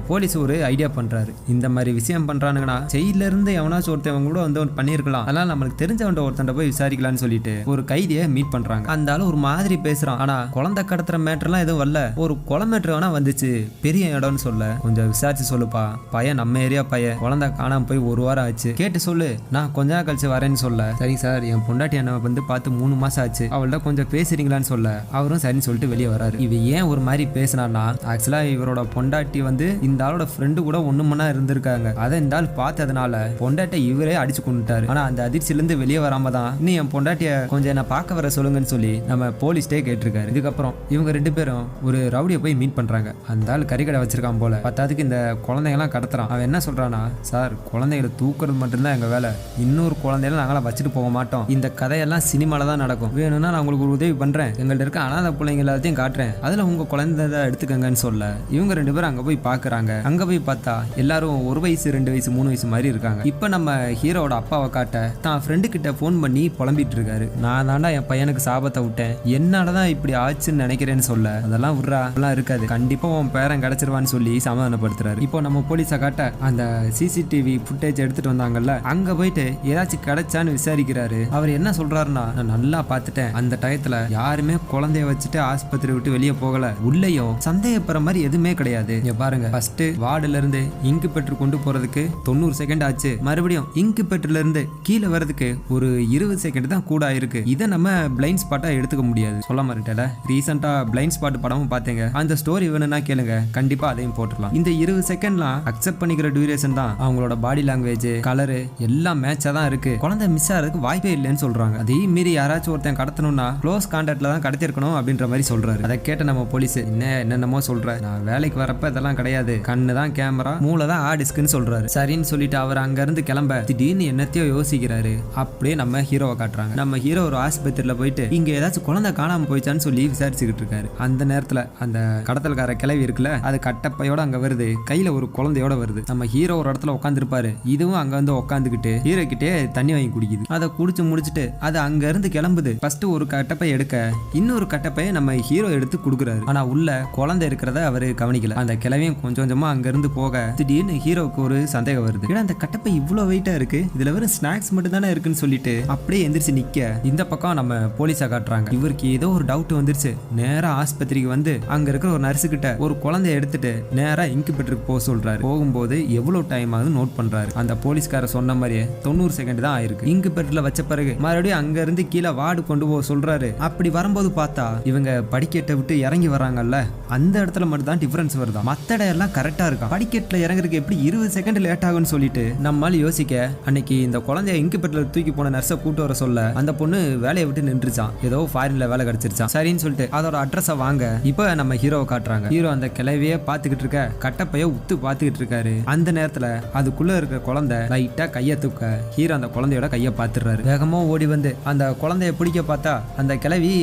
போலீஸ் ஒரு ஐடியா பண்றாரு, இந்த மாதிரி விஷயம் பண்றானுங்கன்னா ஜெயில இருந்து எவனாச்சும் ஒருத்தவங்க கூட வந்து பண்ணிருக்கலாம், அதனால நம்மளுக்கு தெரிஞ்சவன்ட்ட ஒருத்தன் போய் விசாரிக்கலாம்னு சொல்லிட்டு ஒரு கைதியை மீட் பண்றாங்க. அந்த ஆளு ஒரு மாதிரி பேசுறான், ஆனா குழந்தை கடத்துற மேட்டர்லாம் எதுவும் வரல, ஒரு கொலை மேட்டர் வேணா வந்துச்சு, பெரிய இடம்னு சொல்ல, கொஞ்சம் விசாரிச்சு சொல்லுப்பா, பையன் நம்ம ஏரியா பையன், குழந்தை காணாம போய் 1 வாரம் ஆச்சு, கேட்டு சொல்லு, நான் கொஞ்ச நாள் கழிச்சு வரேன்னு சொல்ல, சரி சார் என் பொண்டாட்டி என்ன வந்து பார்த்து 3 மாசம் ஆச்சு, அவள்கிட்ட கொஞ்சம் பேசுறீங்களான்னு சொல்ல அவரும் சரின்னு சொல்லிட்டு வெளியே வராரு. இவ ஏன் ஒரு மாதிரி பேசினார்னா, ஆக்சுவலா இவரோட பொண்டாட்டி வந்து இந்த ஆளோட ஃப்ரெண்டு கூட 1 மணி நேரம் இருந்திருக்காங்க, அதை இந்த ஆள் பார்த்ததுனால பொண்டாட்டியை இவரே அடிச்சு கொண்டுட்டாரு. ஆனா அந்த அதிர்ச்சியில இருந்து வெளியே வராம தான் இன்னும் என் பொண்டாட்டிய கொஞ்சம் என்ன பார்க்க வர சொல்லுங்கன்னு சொல்லி நம்ம போலீஸ்டே கேட்டிருக்காரு. இதுக்கப்புறம் இவங்க 2 பேரும் ஒரு ரவுடியை போய் மீட் பண்றாங்க. அந்த ஆள் கறிக்கடை வச்சிருக்கான் போல. பத்தாதுக்கு இந்த குழந்தைங்கலாம் கடத்துறான். அவன் என்ன சொல்றானா, சார் குழந்தைகளை தூக்குறது மட்டும்தான் எங்க வேலை, இன்னொரு குழந்தையெல்லாம் நாங்களாம் வச்சுட்டு போக மாட்டோம், இந்த கதையெல்லாம் சினிமால தான் நடக்கும், வேணும்னா நான் உங்களுக்கு ஒரு உதவி பண்றேன், எங்கள்ட்ட இருக்க அனாதை பிள்ளைங்க எல்லாத்தையும் காட்டுறேன், அதுல உங்க குழந்தை எடுத்துக்கங்கன்னு சொல்ல இவங்க 2 பேரும் அங்க போய் பாக்குறாங்க. அங்க போய் பார்த்தா எல்லாரும் 1 வயசு 2 வயசு 3 வயசு மாதிரி இருக்காங்க. இப்ப நம்ம ஹீரோட அப்பாவை காட்ட தான் ஃப்ரெண்டு கிட்ட போன் பண்ணி புலம்பிட்டு இருக்காரு. நான் தாண்டா என் பையனுக்கு சாபத்தை விட்டேன், என்னாலதான் இப்படி ஆச்சுன்னு நினைக்கிறேன்னு சொல்ல, அதெல்லாம் விட்றா அதெல்லாம் இருக்காது, கண்டிப்பா உன் பேரன் கிடைச்சிருவான்னு சொல்லி சமாதானப்படுத்துறாரு. இப்போ நம்ம போலீஸை காட்ட அந்த சிசிடிவி ஃபுட்டேஜ் எடுத்துட்டு வந்தாங்கல்ல, அங்க போயிட்டு ஏதாச்சும் கிடைச்சான்னு விசாரிக்கிறாரு. அவர் என்ன சொல்றாருன்னா, நான் நல்லா பார்த்துட்டேன், அந்த டயத்துல யாருமே குழந்தைய வச்சுட்டு ஆஸ்பத்திரி விட்டு வெளியே போகல, உள்ளேயும் சந்தேகப்படுற மாதிரி எதுவுமே கிடையாது. இங்க பாருங்க, ஃபர்ஸ்ட் வார்டுல இருந்து இன்குபேட்டர் கொண்டு போறதுக்கு 90 செகண்ட் ஆச்சு, மறுபடியும் இன்குபேட்டர்ல இருந்து கீழே வரதுக்கு ஒரு 20 செகண்ட் தான் கூட ஆயிருக்கு. இதை நம்ம பிளைண்ட் ஸ்பாட்டா எடுத்துக்க முடியாது. சொல்ல மாட்டேல, ரீசெண்டா பிளைண்ட் ஸ்பாட் படமும் பார்த்தீங்க, அந்த ஸ்டோரி வேணும்னா கேளுங்க, கண்டிப்பா அதையும் போட்டுடலாம். இந்த 20 செகண்ட்லாம் அக்செப்ட் பண்ணிக்கிற டியூரேஷன் தான். அவங்களோட பாடி லாங்குவேஜ், கலரு எல்லாம் மேட்சா தான் இருக்கு. குழந்தை மிஸ் ஆகிறதுக்கு வாய்ப்பே இல்லைன்னு சொல்றாங்க. அதே மீறி யாராச்சும் ஒருத்தன் கடத்தணும்னா க்ளோஸ் கான்டாக்ட்ல தான் கடத்திருக்கணும் அப்படின்ற மாதிரி சொல்றாரு. அதை கேட்ட நம்ம போலீஸ் என்னென்னமோ சொல்ற, நான் வேலைக்கு வரப்ப இதெல்லாம் கிடையாது, கண்ணு தான் கேமரா, மூளை தான் ஹார்டிஸ்க்னு சொல்றாரு. சரின்னு சொல்லிட்டு அவர் அங்க இருந்து கிளம்ப திடீர்னு என்னத்தையோ யோசிக்கிறாரு. அப்படியே நம்ம ஹீரோவை காட்டுறாங்க. நம்ம ஹீரோ ஒரு ஆஸ்பத்திரியில போயிட்டு இங்க ஏதாச்சும் குழந்தை காணாம போயிச்சான்னு சொல்லி விசாரிச்சுக்கிட்டு இருக்காரு. அந்த நேரத்துல அந்த கடத்தல்கார கிளவி இருக்குல்ல, அது கட்டப்பையோட அங்க வருது, கையில ஒரு குழந்தையோட வருது. நம்ம ஹீரோ ஒரு இடத்துல உட்காந்துருப்பாரு, இதுவும் அங்க வந்து உட்காந்துக்கிட்டு ஹீரோ கிட்டே தண்ணி வாங்கி குடிக்குது. அதை குடிச்சு முடிச்சுட்டு அது அங்க இருந்து கிளம்புது. ஃபர்ஸ்ட் ஒரு கட்டப்பை எடுக்க இன்னொரு கட்டப்பையை நம்ம ஹீரோ எடுத்து கொடுக்குறாரு. ஆனா உள்ள குழந்தை இருக்கிறத அவரு கவனிக்கல. அந்த கிளவியும் கொஞ்சம் கொஞ்சமா அங்க இருந்து போக திடீர்னு ஹீரோவுக்கு ஒரு சந்தேகம் வருது. ஏன்னா அந்த கட்டப்பை இவ்வளவு வெயிட்டா இருக்கு, இதுல வெறும் ஸ்நாக்ஸ் மட்டும் தானே இருக்குன்னு சொல்லிட்டு அப்படியே எந்திரிச்சு நிக்க இந்த பக்கம் நம்ம போலீஸா காட்டுறாங்க. இவருக்கு ஏதோ ஒரு டவுட் வந்துருச்சு. நேரா ஆஸ்பத்திரிக்கு வந்து அங்க இருக்கிற ஒரு நர்ஸு கிட்ட ஒரு குழந்தைய எடுத்துட்டு நேரா இன்குபேட்டருக்கு போக சொல்றாரு. போகும்போது எவ்வளவு டைம் ஆகுது நோட் பண்றாரு. அந்த போலீஸ்கார சொன்ன மாதிரியே 90 செகண்ட் தான் ஆயிருக்கு. இன்குபேட்டர்ல வச்ச பிறகு மறுபடியும் அங்க இருந்து கீழே வார்டு கொண்டு போக சொல்றாரு. அப்படி வரும்போது பார்த்தா இவங்க படிக்கட்டை விட்டு இறங்கி வராங்கல்ல, அந்த இடத்துல மட்டும் தான் டிஃபரன்ஸ் வருதா, மத்த இடம் எல்லாம் கரெக்டா இருக்கா. படிக்கட்டுல இறங்குறதுக்கு எப்படி 20 செகண்ட் லேட் ஆகும்னு சொல்லிட்டு நம்மால யோசிக்க, அன்னைக்கு இந்த குழந்தைய இன்குபேட்டர்ல தூக்கி போன நர்ஸை கூட்டு வர சொல்ல அந்த பொண்ணு வேலையை விட்டு நின்றுச்சான், ஏதோ ஃபாரின்ல வேலை கிடைச்சிருச்சான். சரின்னு சொல்லிட்டு அதோட அட்ரஸை வாங்க இப்ப நம்ம ஹீரோவை காட்டுறாங்க. ஹீரோ அந்த கிளவியே பாத்துக்கிட்டு இருக்க, கட்டப்பைய உத்து பாத்துக்கிட்டு இருக்காரு. அந்த நேரத்துல அதுக்குள்ள இருக்க குழந்தை லைட்டா கைய தூக்க ஹீரோ அந்த குழந்தையோட கைய பாத்துறாரு. வேகமா ஓடி வந்து அந்த குழந்தைய பிடிக்க பார்த்தா அந்த கிளவி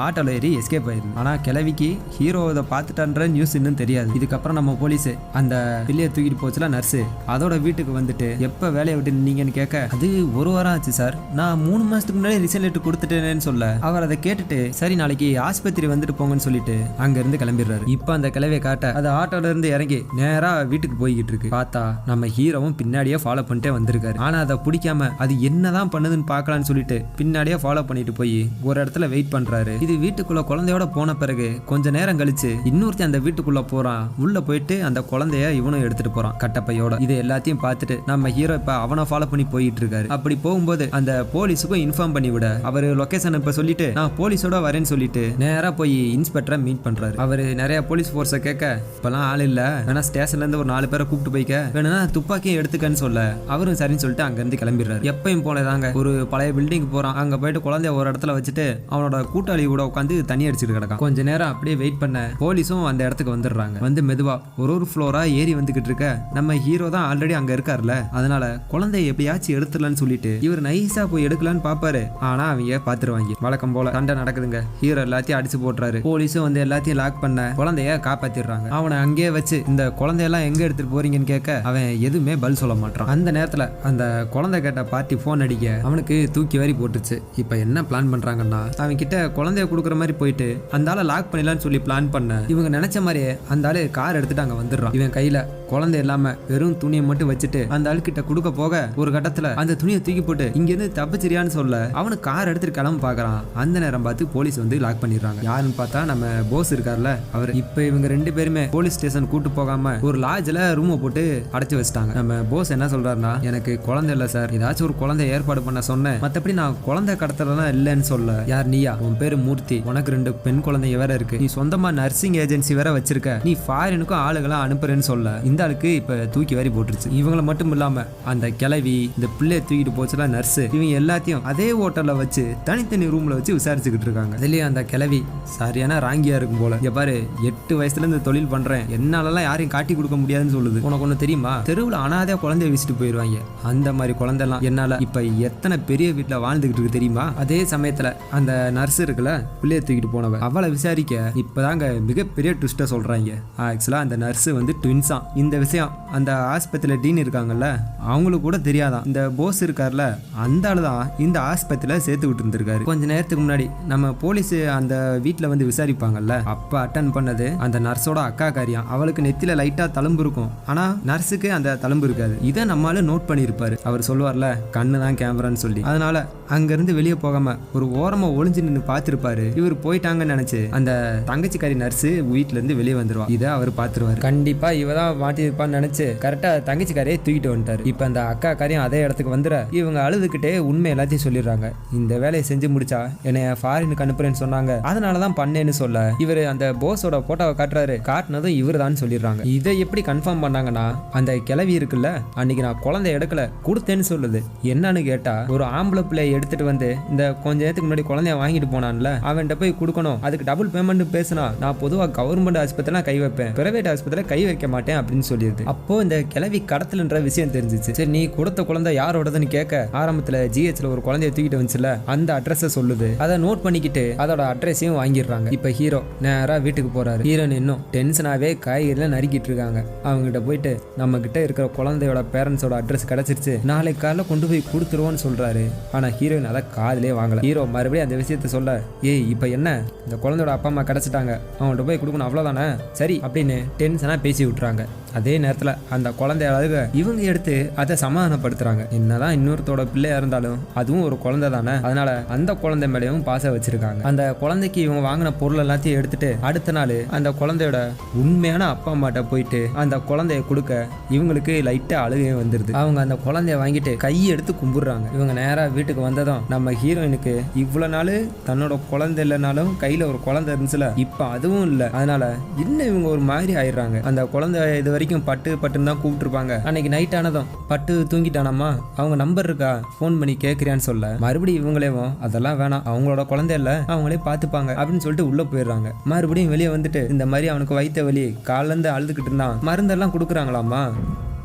ஆட்டோல ஏறி எஸ்கேப் ஆயிருக்கு. ஆனா கிளவிக்கு ஹீரோ இதை பார்த்துட்டான்ற நியூஸ் இன்னும் தெரியாது. இதுக்கப்புறம் நம்ம போலீஸ் அந்த பிள்ளைய தூக்கிட்டு போச்சுல நர்ஸு, அதோட வீட்டுக்கு வந்துட்டு எப்ப வேலையை விட்டு நீங்கன்னு கேட்க, அது 1 வாரம் ஆச்சு சார், நான் 3 மாசத்துக்கு முன்னாடி ரிசல்ட் லெட்டர் கொடுத்துட்டேன்னு சொல்ல, அவர் அதை கேட்டுட்டு சரி நாளைக்கு ஆஸ்பத்திரி வந்துட்டு போங்கன்னு சொல்லிட்டு அங்க இருந்து கிளம்பிடுறாரு. இப்ப அந்த கிளவியை காட்ட அது ஆட்டோல இருந்து இறங்கி நேரா வீட்டுக்கு போய்கிட்டு இருக்கு. பார்த்தா நம்ம ஹீரோவும் பின்னாடியே ஃபாலோ பண்ணிட்டே வந்திருக்காரு. ஆனா அதை பிடிக்காம அது என்னதான் பண்ணுதுன்னு பார்க்கலான்னு சொல்லிட்டு பின்னாடியே ஃபாலோ பண்ணிட்டு போய் ஒரு இடத்துல வெயிட் பண்றாரு. இது வீட்டுக்குள்ள குழந்தையோட போன பிறகு கொஞ்ச நேரம் கழிச்சு இன்னொருத்தி அந்த வீட்டுக்குள்ள போறான். உள்ள போயிட்டு அந்த குழந்தைய இவனும் எடுத்துட்டு போறான் கட்டப்பையோட. இது எல்லாத்தையும் பார்த்துட்டு நம்ம ஹீரோ இப்ப அவனை ஃபாலோ பண்ணி போயிட்டு இருக்காரு. அப்படி போகும்போது அந்த போலீஸுக்கும் இன்ஃபார்ம் பண்ணி விட அவர் லொகேஷன் இப்ப சொல்லிட்டு நான் போலீஸோட வரேன்னு சொல்லிட்டு நேரா போய் இன்ஸ்பெக்டரை மீட் பண்றாரு. அவரு நிறைய போலீஸ் போர்ஸை கேட்க, இப்பெல்லாம் ஆள் இல்ல, வேணா ஸ்டேஷன்ல இருந்து ஒரு 4 பேரை கூப்பிட்டு போய்க்க, வேணும்னா துப்பாக்கியும் எடுத்துக்கன்னு சொல்ல அவரும் சரின்னு சொல்லிட்டு அங்க இருந்து கிளம்பிடுறாரு. எப்பயும் போனதாங்க ஒரு பழைய பில்டிங் போறான். அங்க போயிட்டு குழந்தைய ஒரு இடத்துல வச்சுட்டு அவனோட கூட்டாளி கூட உட்காந்து தண்ணி அடிச்சுட்டு கிடக்கான். கொஞ்ச நேரம் அப்படியே வெயிட் பண்ண போலீஸும் அந்த இடத்துக்கு வந்துடுறாங்க. வந்து மெதுவா ஒரு ஃப்ளோரா ஏறி வந்துகிட்டு இருக்க நம்ம ஹீரோ தான் ஆல்ரெடி அங்க இருக்காருல்ல, அதனால குழந்தைய எப்படியாச்சும் எடுத்துடலான்னு சொல்லிட்டு இவர் நைஸா போய் எடுக்கலான்னு பாப்பாரு. ஆனா அவங்க பாத்துருவாங்க. வழக்கம் போல சண்டை நடக்குதுங்க. ஹீரோ எல்லாத்தையும் அடிச்சு போட்டுறாரு. போலீஸும் வந்து எல்லாத்தையும் லாக் பண்ண குழந்தைய காப்பாத்திடுறாங்க. அவனை அங்கேயே வச்சு இந்த குழந்தையெல்லாம் எங்க எடுத்துட்டு போறீங்கன்னு கேட்க அவன் எதுவுமே பதில் சொல்ல மாட்டான். அந்த நேரத்துல அந்த குழந்தை கேட்ட பார்ட்டி போன் அடிக்க அவனுக்கு தூக்கி வாரி போட்டுச்சு. இப்ப என்ன பிளான் பண்றாங்கன்னா, அவன் கிட்ட குழந்தைய கொடுக்குற மாதிரி போயிட்டு அந்த ஆளை லாக் பண்ணிடலான்னு சொல்லி பிளான் பண்ண இவங்க நினைச்ச மாதிரியே அந்த ஆளு கார் எடுத்துட்டு அங்க வந்துடுறான். இவன் கையில குழந்தை இல்லாம வெறும் துணியை மட்டும் வச்சுட்டு அந்த ஆள் கிட்ட கொடுக்க போக ஒரு கட்டத்துல அந்த துணியை தூக்கி போட்டு இங்க இருந்து தப்பிச்சிரியான்னு சொல்ல அவனு கார் எடுத்துட்டு கிளம்ப பாக்குறான். அந்த நேரம் பார்த்து போலீஸ் வந்து லாக் பண்ணிடுறாங்க. யாருன்னு பார்த்தா நம்ம போஸ் இருக்கார்ல அவர். இப்ப இவங்க 2 பேருமே போலீஸ் ஸ்டேஷன் கூட்டு போகாம ஒரு லாட்ஜ்ல ரூமை போட்டு அடைச்சு வச்சிட்டாங்க. நம்ம போஸ் என்ன சொல்றாருன்னா, எனக்கு குழந்தை இல்ல சார், ஏதாச்சும் ஒரு குழந்தை ஏற்பாடு பண்ண சொன்னேன், மத்தபடி நான் குழந்தை கடத்தலாம் இல்லைன்னு சொல்ல. யார் நீயா? உன் பேரு மூர்த்தி, உனக்கு 2 பெண் குழந்தைங்க வேற இருக்கு, நீ சொந்தமா நர்சிங் ஏஜென்சி வேற வச்சிருக்க, நீ ஃபாரினுக்கும் ஆளுகளை அனுப்புறேன்னு சொல்ல இந்த ஆளுக்கு இப்ப தூக்கி வாரி போட்டுருச்சு. இவங்களை மட்டும் இல்லாம இல்லாம அந்த கிளவி இந்த பிள்ளைய தூக்கிட்டு போச்சுல நர்ஸ், இவங்க எல்லாத்தையும் அதே ஹோட்டல்ல வச்சு தனித்தனி ரூம்ல வச்சு விசாரிச்சுக்கிட்டு இருக்காங்க. அதுலயும் அந்த கிளவி சரியான ராங்கியா இருக்கும் போல. இங்க பாரு, 8 வயசுல இருந்து தொழில் பண்றேன், என்னாலலாம் யாரையும் காட்டி கொடுக்க முடியாதுன்னு சொல்லுது. உனக்கு ஒண்ணு தெரியுமா, தெருவுல அனாதையா குழந்தைய வச்சுட்டு போயிருவாங்க. அந்த மாதிரி குழந்தைலாம் என்னால இப்ப எத்தனை பெரிய வீட்டுல வாழ்ந்துகிட்டு இருக்கு தெரியுமா. அதே சமயத்துல அந்த நர்ஸ் இருக்குல்ல, பிள்ளைய தூக்கிட்டு போனவ, அவளை விசாரிக்க இப்பதாங்க மிகப்பெரிய ட்விஸ்ட சொல்றாங்க. ஆக்சுவலா அந்த நர்ஸ் வந்து ட்வின்ஸா. இந்த விஷயம் அந்த ஆஸ்பத்திரியில டீன் இருக்காங்கல்ல, அவங்களுக்கு கூட தெரியாதான். இந்த போஸ் இருக்கார்ல, அந்த ஆளு தான் இந்த ஆஸ்பத்திரியில சேர்த்து விட்டு இருந்திருக்காரு. கொஞ்ச நேரத்துக்கு முன்னாடி நம்ம போலீஸ் அந்த வீட்டுல வந்து விசாரிப்பாங்கல்ல, அப்ப அட்டன் பண்ணது அந்த நர்ஸோட அக்கா காரியம். அவளுக்கு நெத்தில லைட்டா தழும்பு இருக்கும், ஆனா நர்ஸுக்கு அந்த தழும்பு இருக்காது. இதை நம்மளால நோட் பண்ணிருப்பாரு. அவர் சொல்லுவார்ல, கண்ணு தான் கேமரான்னு சொல்லி. அதனால அங்க இருந்து வெளியே போகாம ஒரு ஓரமா ஒளிஞ்சு நின்று பார்த்திருப்பாரு. இவர் போயிட்டாங்கன்னு நினைச்சு அந்த தங்கச்சிக்காரி நர்ஸ் வீட்டுல இருந்து வெளியே வந்துருவா. இதை அவர் பார்த்துருவாரு. கண்டிப்பா இவதான் மாட்டிருப்பான்னு நினைச்சு கரெக்டா தங்கச்சிக்காரையே தூக்கிட்டு வந்துட்டாரு. இப்ப அந்த அக்கா காரியம் அதே இடத்துக்கு வந்துட இவங்க அழுதுகிட்டே உண்மை எல்லாத்தையும் சொல்லிடுறாங்க. இந்த வேலையை செஞ்சு முடிச்சா என்னைய ஃபாரினுக்கு அனுப்புறேன்னு சொன்னாங்க, அதனாலதான் பண்ணேன்னு சொல்ல இவரு அந்த போஸோட போட்டோவை காட்டுறாரு. காட்டினதும் இவர் தான் சொல்லிடுறாங்க. இதை எப்படி கன்ஃபார்ம் பண்ணாங்கன்னா, அந்த கிளவி இருக்குல்ல, அன்னைக்கு நான் குழந்தை எடுக்கல கொடுத்தேன்னு சொல்லுது. என்னன்னு கேட்டா, ஒரு ஆம்பளை பிள்ளையை எடுத்துட்டு வந்து இந்த கொஞ்ச நேரத்துக்கு முன்னாடி குழந்தைய வாங்கிட்டு போனான்ல, அவன்கிட்ட போய் கொடுக்கணும், அதுக்கு டபுள் பேமெண்ட் பேசினா நான் பொதுவா கவர்மெண்ட் ஆஸ்பத்திரிலாம் கை வைப்பேன், பிரைவேட் ஆஸ்பத்திரியில கை வைக்க மாட்டேன் அப்படின்னு சொல்லிடுது. அப்போ இந்த கிளவி கடத்தல்ன்ற விஷயம் தெரிஞ்சிச்சு. சரி, நீ கொடுத்த குழந்தை யாரோடதுன்னு கேட்க ஆரம்பத்துல ஜிஹெச்ல ஒரு குழந்தைய தூக்கிட்டு வந்துச்சுல, அந்த அட்ரஸ் சொல்லுது. அதை நோட் பண்ணிக்கிட்டு அதோட அட்ரஸையும் வாங்கிடுறாங்க. இப்ப ஹீரோ நேரா வீட்டுக்கு போறாரு. ஹீரோன் இன்னும் டென்ஷனாவே காய்கறில நறுக்கிட்டு இருக்காங்க. அவங்க கிட்ட போயிட்டு, நம்ம கிட்ட இருக்கிற குழந்தையோட பேரண்ட்ஸோட அட்ரஸ் கிடைச்சிருச்சு, நாளைக்கு காலைல கொண்டு போய் கொடுத்துருவோன்னு சொல்றாரு. ஆனா ஹீரோயின் அதை காதிலே வாங்கல. ஹீரோ மறுபடியும் அந்த விஷயத்த சொல்ல, ஏய் இப்ப என்ன, இந்த குழந்தையோட அப்பா அம்மா கிடைச்சிட்டாங்க, அவங்கள்ட்ட போய் கொடுக்கணும் அவ்வளவுதானே, சரி அப்படின்னு டென்ஷனா பேசி விட்டுறாங்க. அதே நேரத்துல அந்த குழந்தைய அழுக இவங்க எடுத்து அதை சமாதானப்படுத்துறாங்க. என்னதான் இன்னொருத்தோட பிள்ளையா இருந்தாலும் அதுவும் ஒரு குழந்தை தானே, அதனால அந்த குழந்தை மேலேயும் பாசம் வச்சிருக்காங்க. அந்த குழந்தைக்கு இவங்க வாங்கின பொருள் எல்லாத்தையும் எடுத்துட்டு அடுத்த நாள் அந்த குழந்தையோட உண்மையான அப்பா அம்மாட்ட போயிட்டு அந்த குழந்தைய கொடுக்க இவங்களுக்கு லைட்டா அழுகே வந்துருது. அவங்க அந்த குழந்தைய வாங்கிட்டு கையை எடுத்து கும்பிடுறாங்க. இவங்க நேரா வீட்டுக்கு வந்ததும் நம்ம ஹீரோயினுக்கு இவ்வளவு நாள் தன்னோட குழந்தை இல்லைனாலும் கையில ஒரு குழந்தை இருந்துச்சுல, இப்ப அதுவும் இல்லை. அதனால இன்னும் இவங்க ஒரு மாதிரி ஆயிடுறாங்க. அந்த குழந்தை இது வரைக்கும் பட்டு பட்டுன்னு தான் கூப்பிட்டுருப்பாங்க. அன்னைக்கு நைட் ஆனதும் பட்டு தூங்கிட்டானாமா, அவங்க நம்பர் இருக்கா, போன் பண்ணி கேட்கிறியான்னு சொல்ல மறுபடியும் இவங்களேவும் அதெல்லாம் வேணாம், அவங்களோட குழந்தை இல்ல, அவங்களே பார்த்துப்பாங்க அப்படின்னு சொல்லிட்டு உள்ள போயிடுறாங்க. மறுபடியும் வெளியே வந்துட்டு இந்த மாதிரி அவனுக்கு வைத்த வலி காலில இருந்து அழுதுகிட்டு இருந்தான், மருந்தெல்லாம் கொடுக்குறாங்களாமா,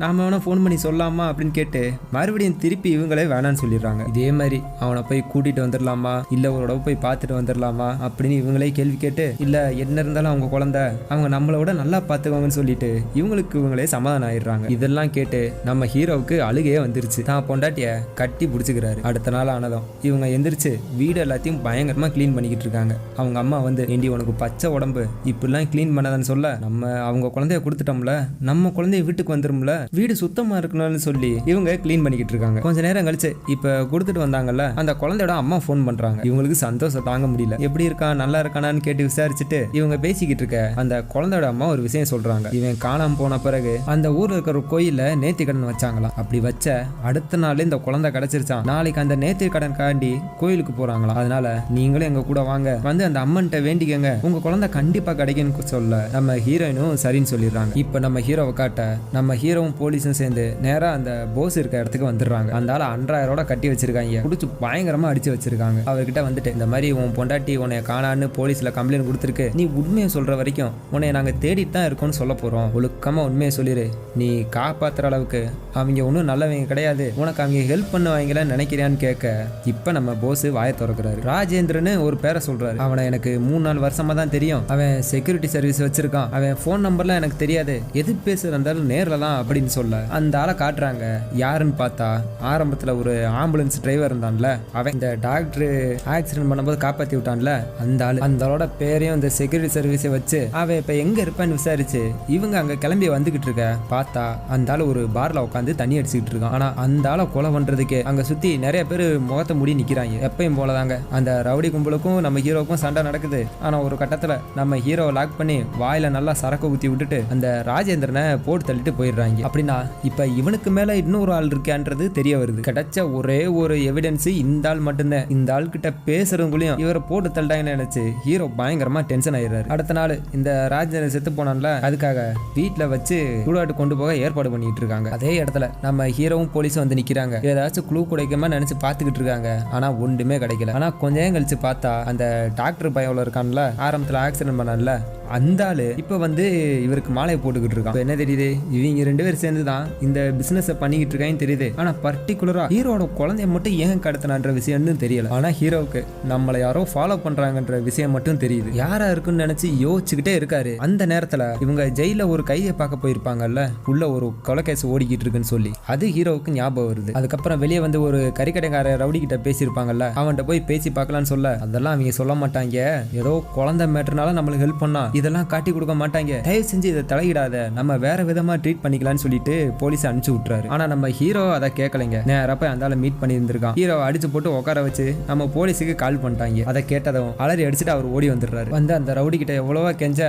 நாம அவனை ஃபோன் பண்ணி சொல்லாமா அப்படின்னு கேட்டு மறுபடியும் திருப்பி இவங்களே வேணான்னு சொல்லிடுறாங்க. இதே மாதிரி அவனை போய் கூட்டிட்டு வந்துடலாமா, இல்ல ஒரு உடம்பு போய் பார்த்துட்டு வந்துடலாமா அப்படின்னு இவங்களே கேள்வி கேட்டு, இல்ல என்ன இருந்தாலும் அவங்க குழந்தை, அவங்க நம்மளை விட நல்லா பார்த்துக்குவாங்கன்னு சொல்லிட்டு இவங்களே சமாதானம் ஆயிடுறாங்க. இதெல்லாம் கேட்டு நம்ம ஹீரோவுக்கு அழுகையே வந்துருச்சு. தான் பொண்டாட்டிய கட்டி பிடிச்சிக்கிறாரு. அடுத்த நாள் ஆனதும் இவங்க எந்திரிச்சு வீடு எல்லாத்தையும் பயங்கரமா கிளீன் பண்ணிக்கிட்டு இருக்காங்க. அவங்க அம்மா வந்து, ஏண்டி உனக்கு பச்சை உடம்பு இப்படிலாம் கிளீன் பண்ணாதான்னு சொல்ல, நம்ம அவங்க குழந்தைய கொடுத்துட்டோம்ல, நம்ம குழந்தைய வீட்டுக்கு வந்துரும்ல, வீடு சுத்தமா இருக்கணும்னு சொல்லி இவங்க கிளீன் பண்ணிக்கிட்டு இருக்காங்க. கொஞ்ச நேரம் கழிச்சு இப்ப கொடுத்துட்டு வந்தாங்கல்ல, அந்த குழந்தையோட அம்மா ஃபோன் பண்றாங்க. இவங்களுக்கு சந்தோஷம் தாங்க முடியல. எப்படி இருக்கான், நல்லா இருக்கானான்னு கேட்டு விசாரிச்சுட்டு இவங்க பேசிக்கிட்டு இருக்க அந்த குழந்தையோட அம்மா ஒரு விஷயம் சொல்றாங்க. இவன் காணாம போன பிறகு அந்த ஊர்ல இருக்கிற ஒரு கோயில்ல நேர்த்தி கடன் வச்சாங்களாம். அப்படி வச்ச அடுத்த நாள் இந்த குழந்தை கிடைச்சிருச்சான். நாளைக்கு அந்த நேர்த்தி கடன் காண்டி கோயிலுக்கு போறாங்களாம். அதனால நீங்களும் எங்க கூட வாங்க, வந்து அந்த அம்மன்ட்ட வேண்டிக்கங்க, உங்க குழந்தை கண்டிப்பா கிடைக்குன்னு சொல்ல நம்ம ஹீரோயினும் சரின்னு சொல்லிடுறாங்க. இப்ப நம்ம ஹீரோவை காட்ட நம்ம ஹீரோவும் போலீஸும் சேர்ந்து நேரா அந்த போஸ் இருக்க இடத்துக்கு வந்துடுறாங்க. அந்த ஆளை 5000 கட்டி வச்சிருக்காங்க, குடிச்சு பயங்கரமா அடிச்சு வச்சிருக்காங்க. அவர்கிட்ட வந்துட்டு, இந்த மாதிரி உன் பொண்டாட்டி உன்னை காணான்னு போலீஸ்ல கம்ப்ளைண்ட் கொடுத்துருக்கு, நீ உண்மையை சொல்ற வரைக்கும் உன்னை நாங்க தேடிட்டு தான் இருக்கோம்னு சொல்ல போறோம், ஒழுக்கமா உண்மையை சொல்லிடு, நீ காப்பாத்துற அளவுக்கு அவங்க ஒன்றும் நல்லவங்க கிடையாது, உனக்கு அவங்க ஹெல்ப் பண்ணுவாங்கன்னு நினைக்கிறியான்னு கேட்க இப்ப நம்ம போஸ் வாயை திறக்கிறாரு. ராஜேந்திரன்னு ஒரு பேரை சொல்றாரு. அவனை எனக்கு 3-4 வருஷமா தான் தெரியும், அவன் செக்யூரிட்டி சர்வீஸ் வச்சிருக்கான், அவன் போன் நம்பர்லாம் எனக்கு தெரியாது, எது பேசுறாலும் நேர்ல தான் அப்படின்னு சொல்ல அந்த ஆளை காட்டுறாங்க. யாருன்னு பார்த்தா ஆரம்பத்துல ஒரு ஆம்புலன்ஸ் டிரைவர் இருந்தான்ல, அவன் இந்த டாக்டர் ஆக்சிடென்ட் பண்ணும்போது காப்பாத்தி விட்டான்ல அந்த ஆளு. அந்த ஆளோட பேரையும் இந்த செக்யூரிட்டி சர்வீஸை வச்சு அவன் இப்ப எங்க இருப்பான்னு விசாரிச்சு இவங்க அங்க கிளம்பி வந்துகிட்டு இருக்க பார்த்தா அந்த ஆளு ஒரு பார்ல உட்காந்து தண்ணி அடிச்சுக்கிட்டு இருக்கான். ஆனா அந்த ஆளை கொலை பண்றதுக்கு அங்க சுத்தி நிறைய பேர் முகத்தை மூடி நிக்கிறாங்க. எப்பயும் போலதாங்க அந்த ரவுடி கும்பலுக்கும் நம்ம ஹீரோக்கும் சண்டை நடக்குது. ஆனா ஒரு கட்டத்துல நம்ம ஹீரோவை லாக் பண்ணி வாயில நல்லா சரக்கு ஊத்தி விட்டுட்டு அந்த ராஜேந்திரனை போட்டு தள்ளிட்டு போயிடுறாங்க. அப்படின்னா இப்ப இவனுக்கு மேல இன்னொரு ஆள் இருக்கான்றது தெரிய வருது. கிடைச்ச ஒரே ஒரு எவிடன்ஸ் இந்த ஆள் மட்டும்தான். இந்த ஆள் கிட்ட பேசுறவங்களையும் இவரை போட்டு தள்ளிட்டாங்கன்னு நினைச்சு ஹீரோ பயங்கரமா டென்ஷன் ஆயிடுறாரு. அடுத்த நாள் இந்த ராஜேந்திரன் செத்து போனான்ல, அதுக்காக வீட்டுல வச்சு சூடாட்டு கொண்டு போக ஏற்பாடு பண்ணிட்டு இருக்காங்க. அதே இடத்துல நம்ம ஹீரோவும் போலீஸும் வந்து நிக்கிறாங்க. ஏதாச்சும் குழு கிடைக்குமா நினைச்சு பாத்துக்கிட்டு இருக்காங்க. ஆனா ஒன்றுமே கிடைக்கல. ஆனா கொஞ்ச நேரம் கழிச்சு பார்த்தா அந்த டாக்டர் பையன் இருக்கான்ல, ஆரம்பத்துல ஆக்சிடென்ட் பண்ணான்ல, அந்த ஆளு இப்ப வந்து இவருக்கு மாலையை போட்டுக்கிட்டு இருக்கான். என்ன தெரியுது, இவங்க 2 பேரும் சேர்ந்துதான் இந்த பிசினஸ் பண்ணிக்கிட்டு இருக்கான்னு தெரியுது. ஆனா பர்டிகுலரா ஹீரோட குழந்தைய மட்டும் ஏன் கடத்தினான்ற விஷயம்னு தெரியல. ஆனா ஹீரோவுக்கு நம்மளை யாரோ ஃபாலோ பண்றாங்கன்ற விஷயம் மட்டும் தெரியுது. யாரா இருக்குன்னு நினைச்சு யோசிச்சுக்கிட்டே இருக்காரு. அந்த நேரத்துல இவங்க ஜெயில ஒரு கைதியை பார்க்க போயிருப்பாங்கல்ல, உள்ள ஒரு கொலைகேஸ் ஓடிக்கிட்டு இருக்குன்னு சொல்லி அது ஹீரோவுக்கு ஞாபகம் வருது. அதுக்கப்புறம் வெளியே வந்து ஒரு கறிக்கடைக்கார ரவுடி கிட்ட பேசியிருப்பாங்கல்ல, அவன்கிட்ட போய் பேசி பார்க்கலான்னு சொல்ல அதெல்லாம் அவங்க சொல்ல மாட்டாங்க. ஏதோ குழந்தை மேட்டர்னால நம்மளுக்கு ஹெல்ப் பண்ணா இதெல்லாம் காட்டி கொடுக்க மாட்டாங்க, தயவு செஞ்சு இதை தலையிடாத, நம்ம வேற விதமா ட்ரீட் பண்ணிக்கலாம்னு சொல்லிட்டு போலீஸ் அனுப்பிச்சு விட்டுறாரு. ஆனா நம்ம ஹீரோ அதை கேட்கலைங்க. நேரா போய் அந்த மீட் பண்ணி இருந்திருக்கான். ஹீரோ அடிச்சு போட்டு உட்கார வச்சு நம்ம போலீஸுக்கு கால் பண்ணிட்டாங்க. அதை கேட்டதும் அலறி அடிச்சுட்டு அவர் ஓடி வந்துடுறாரு. வந்து அந்த ரவுடி கிட்ட எவ்வளவா கெஞ்ச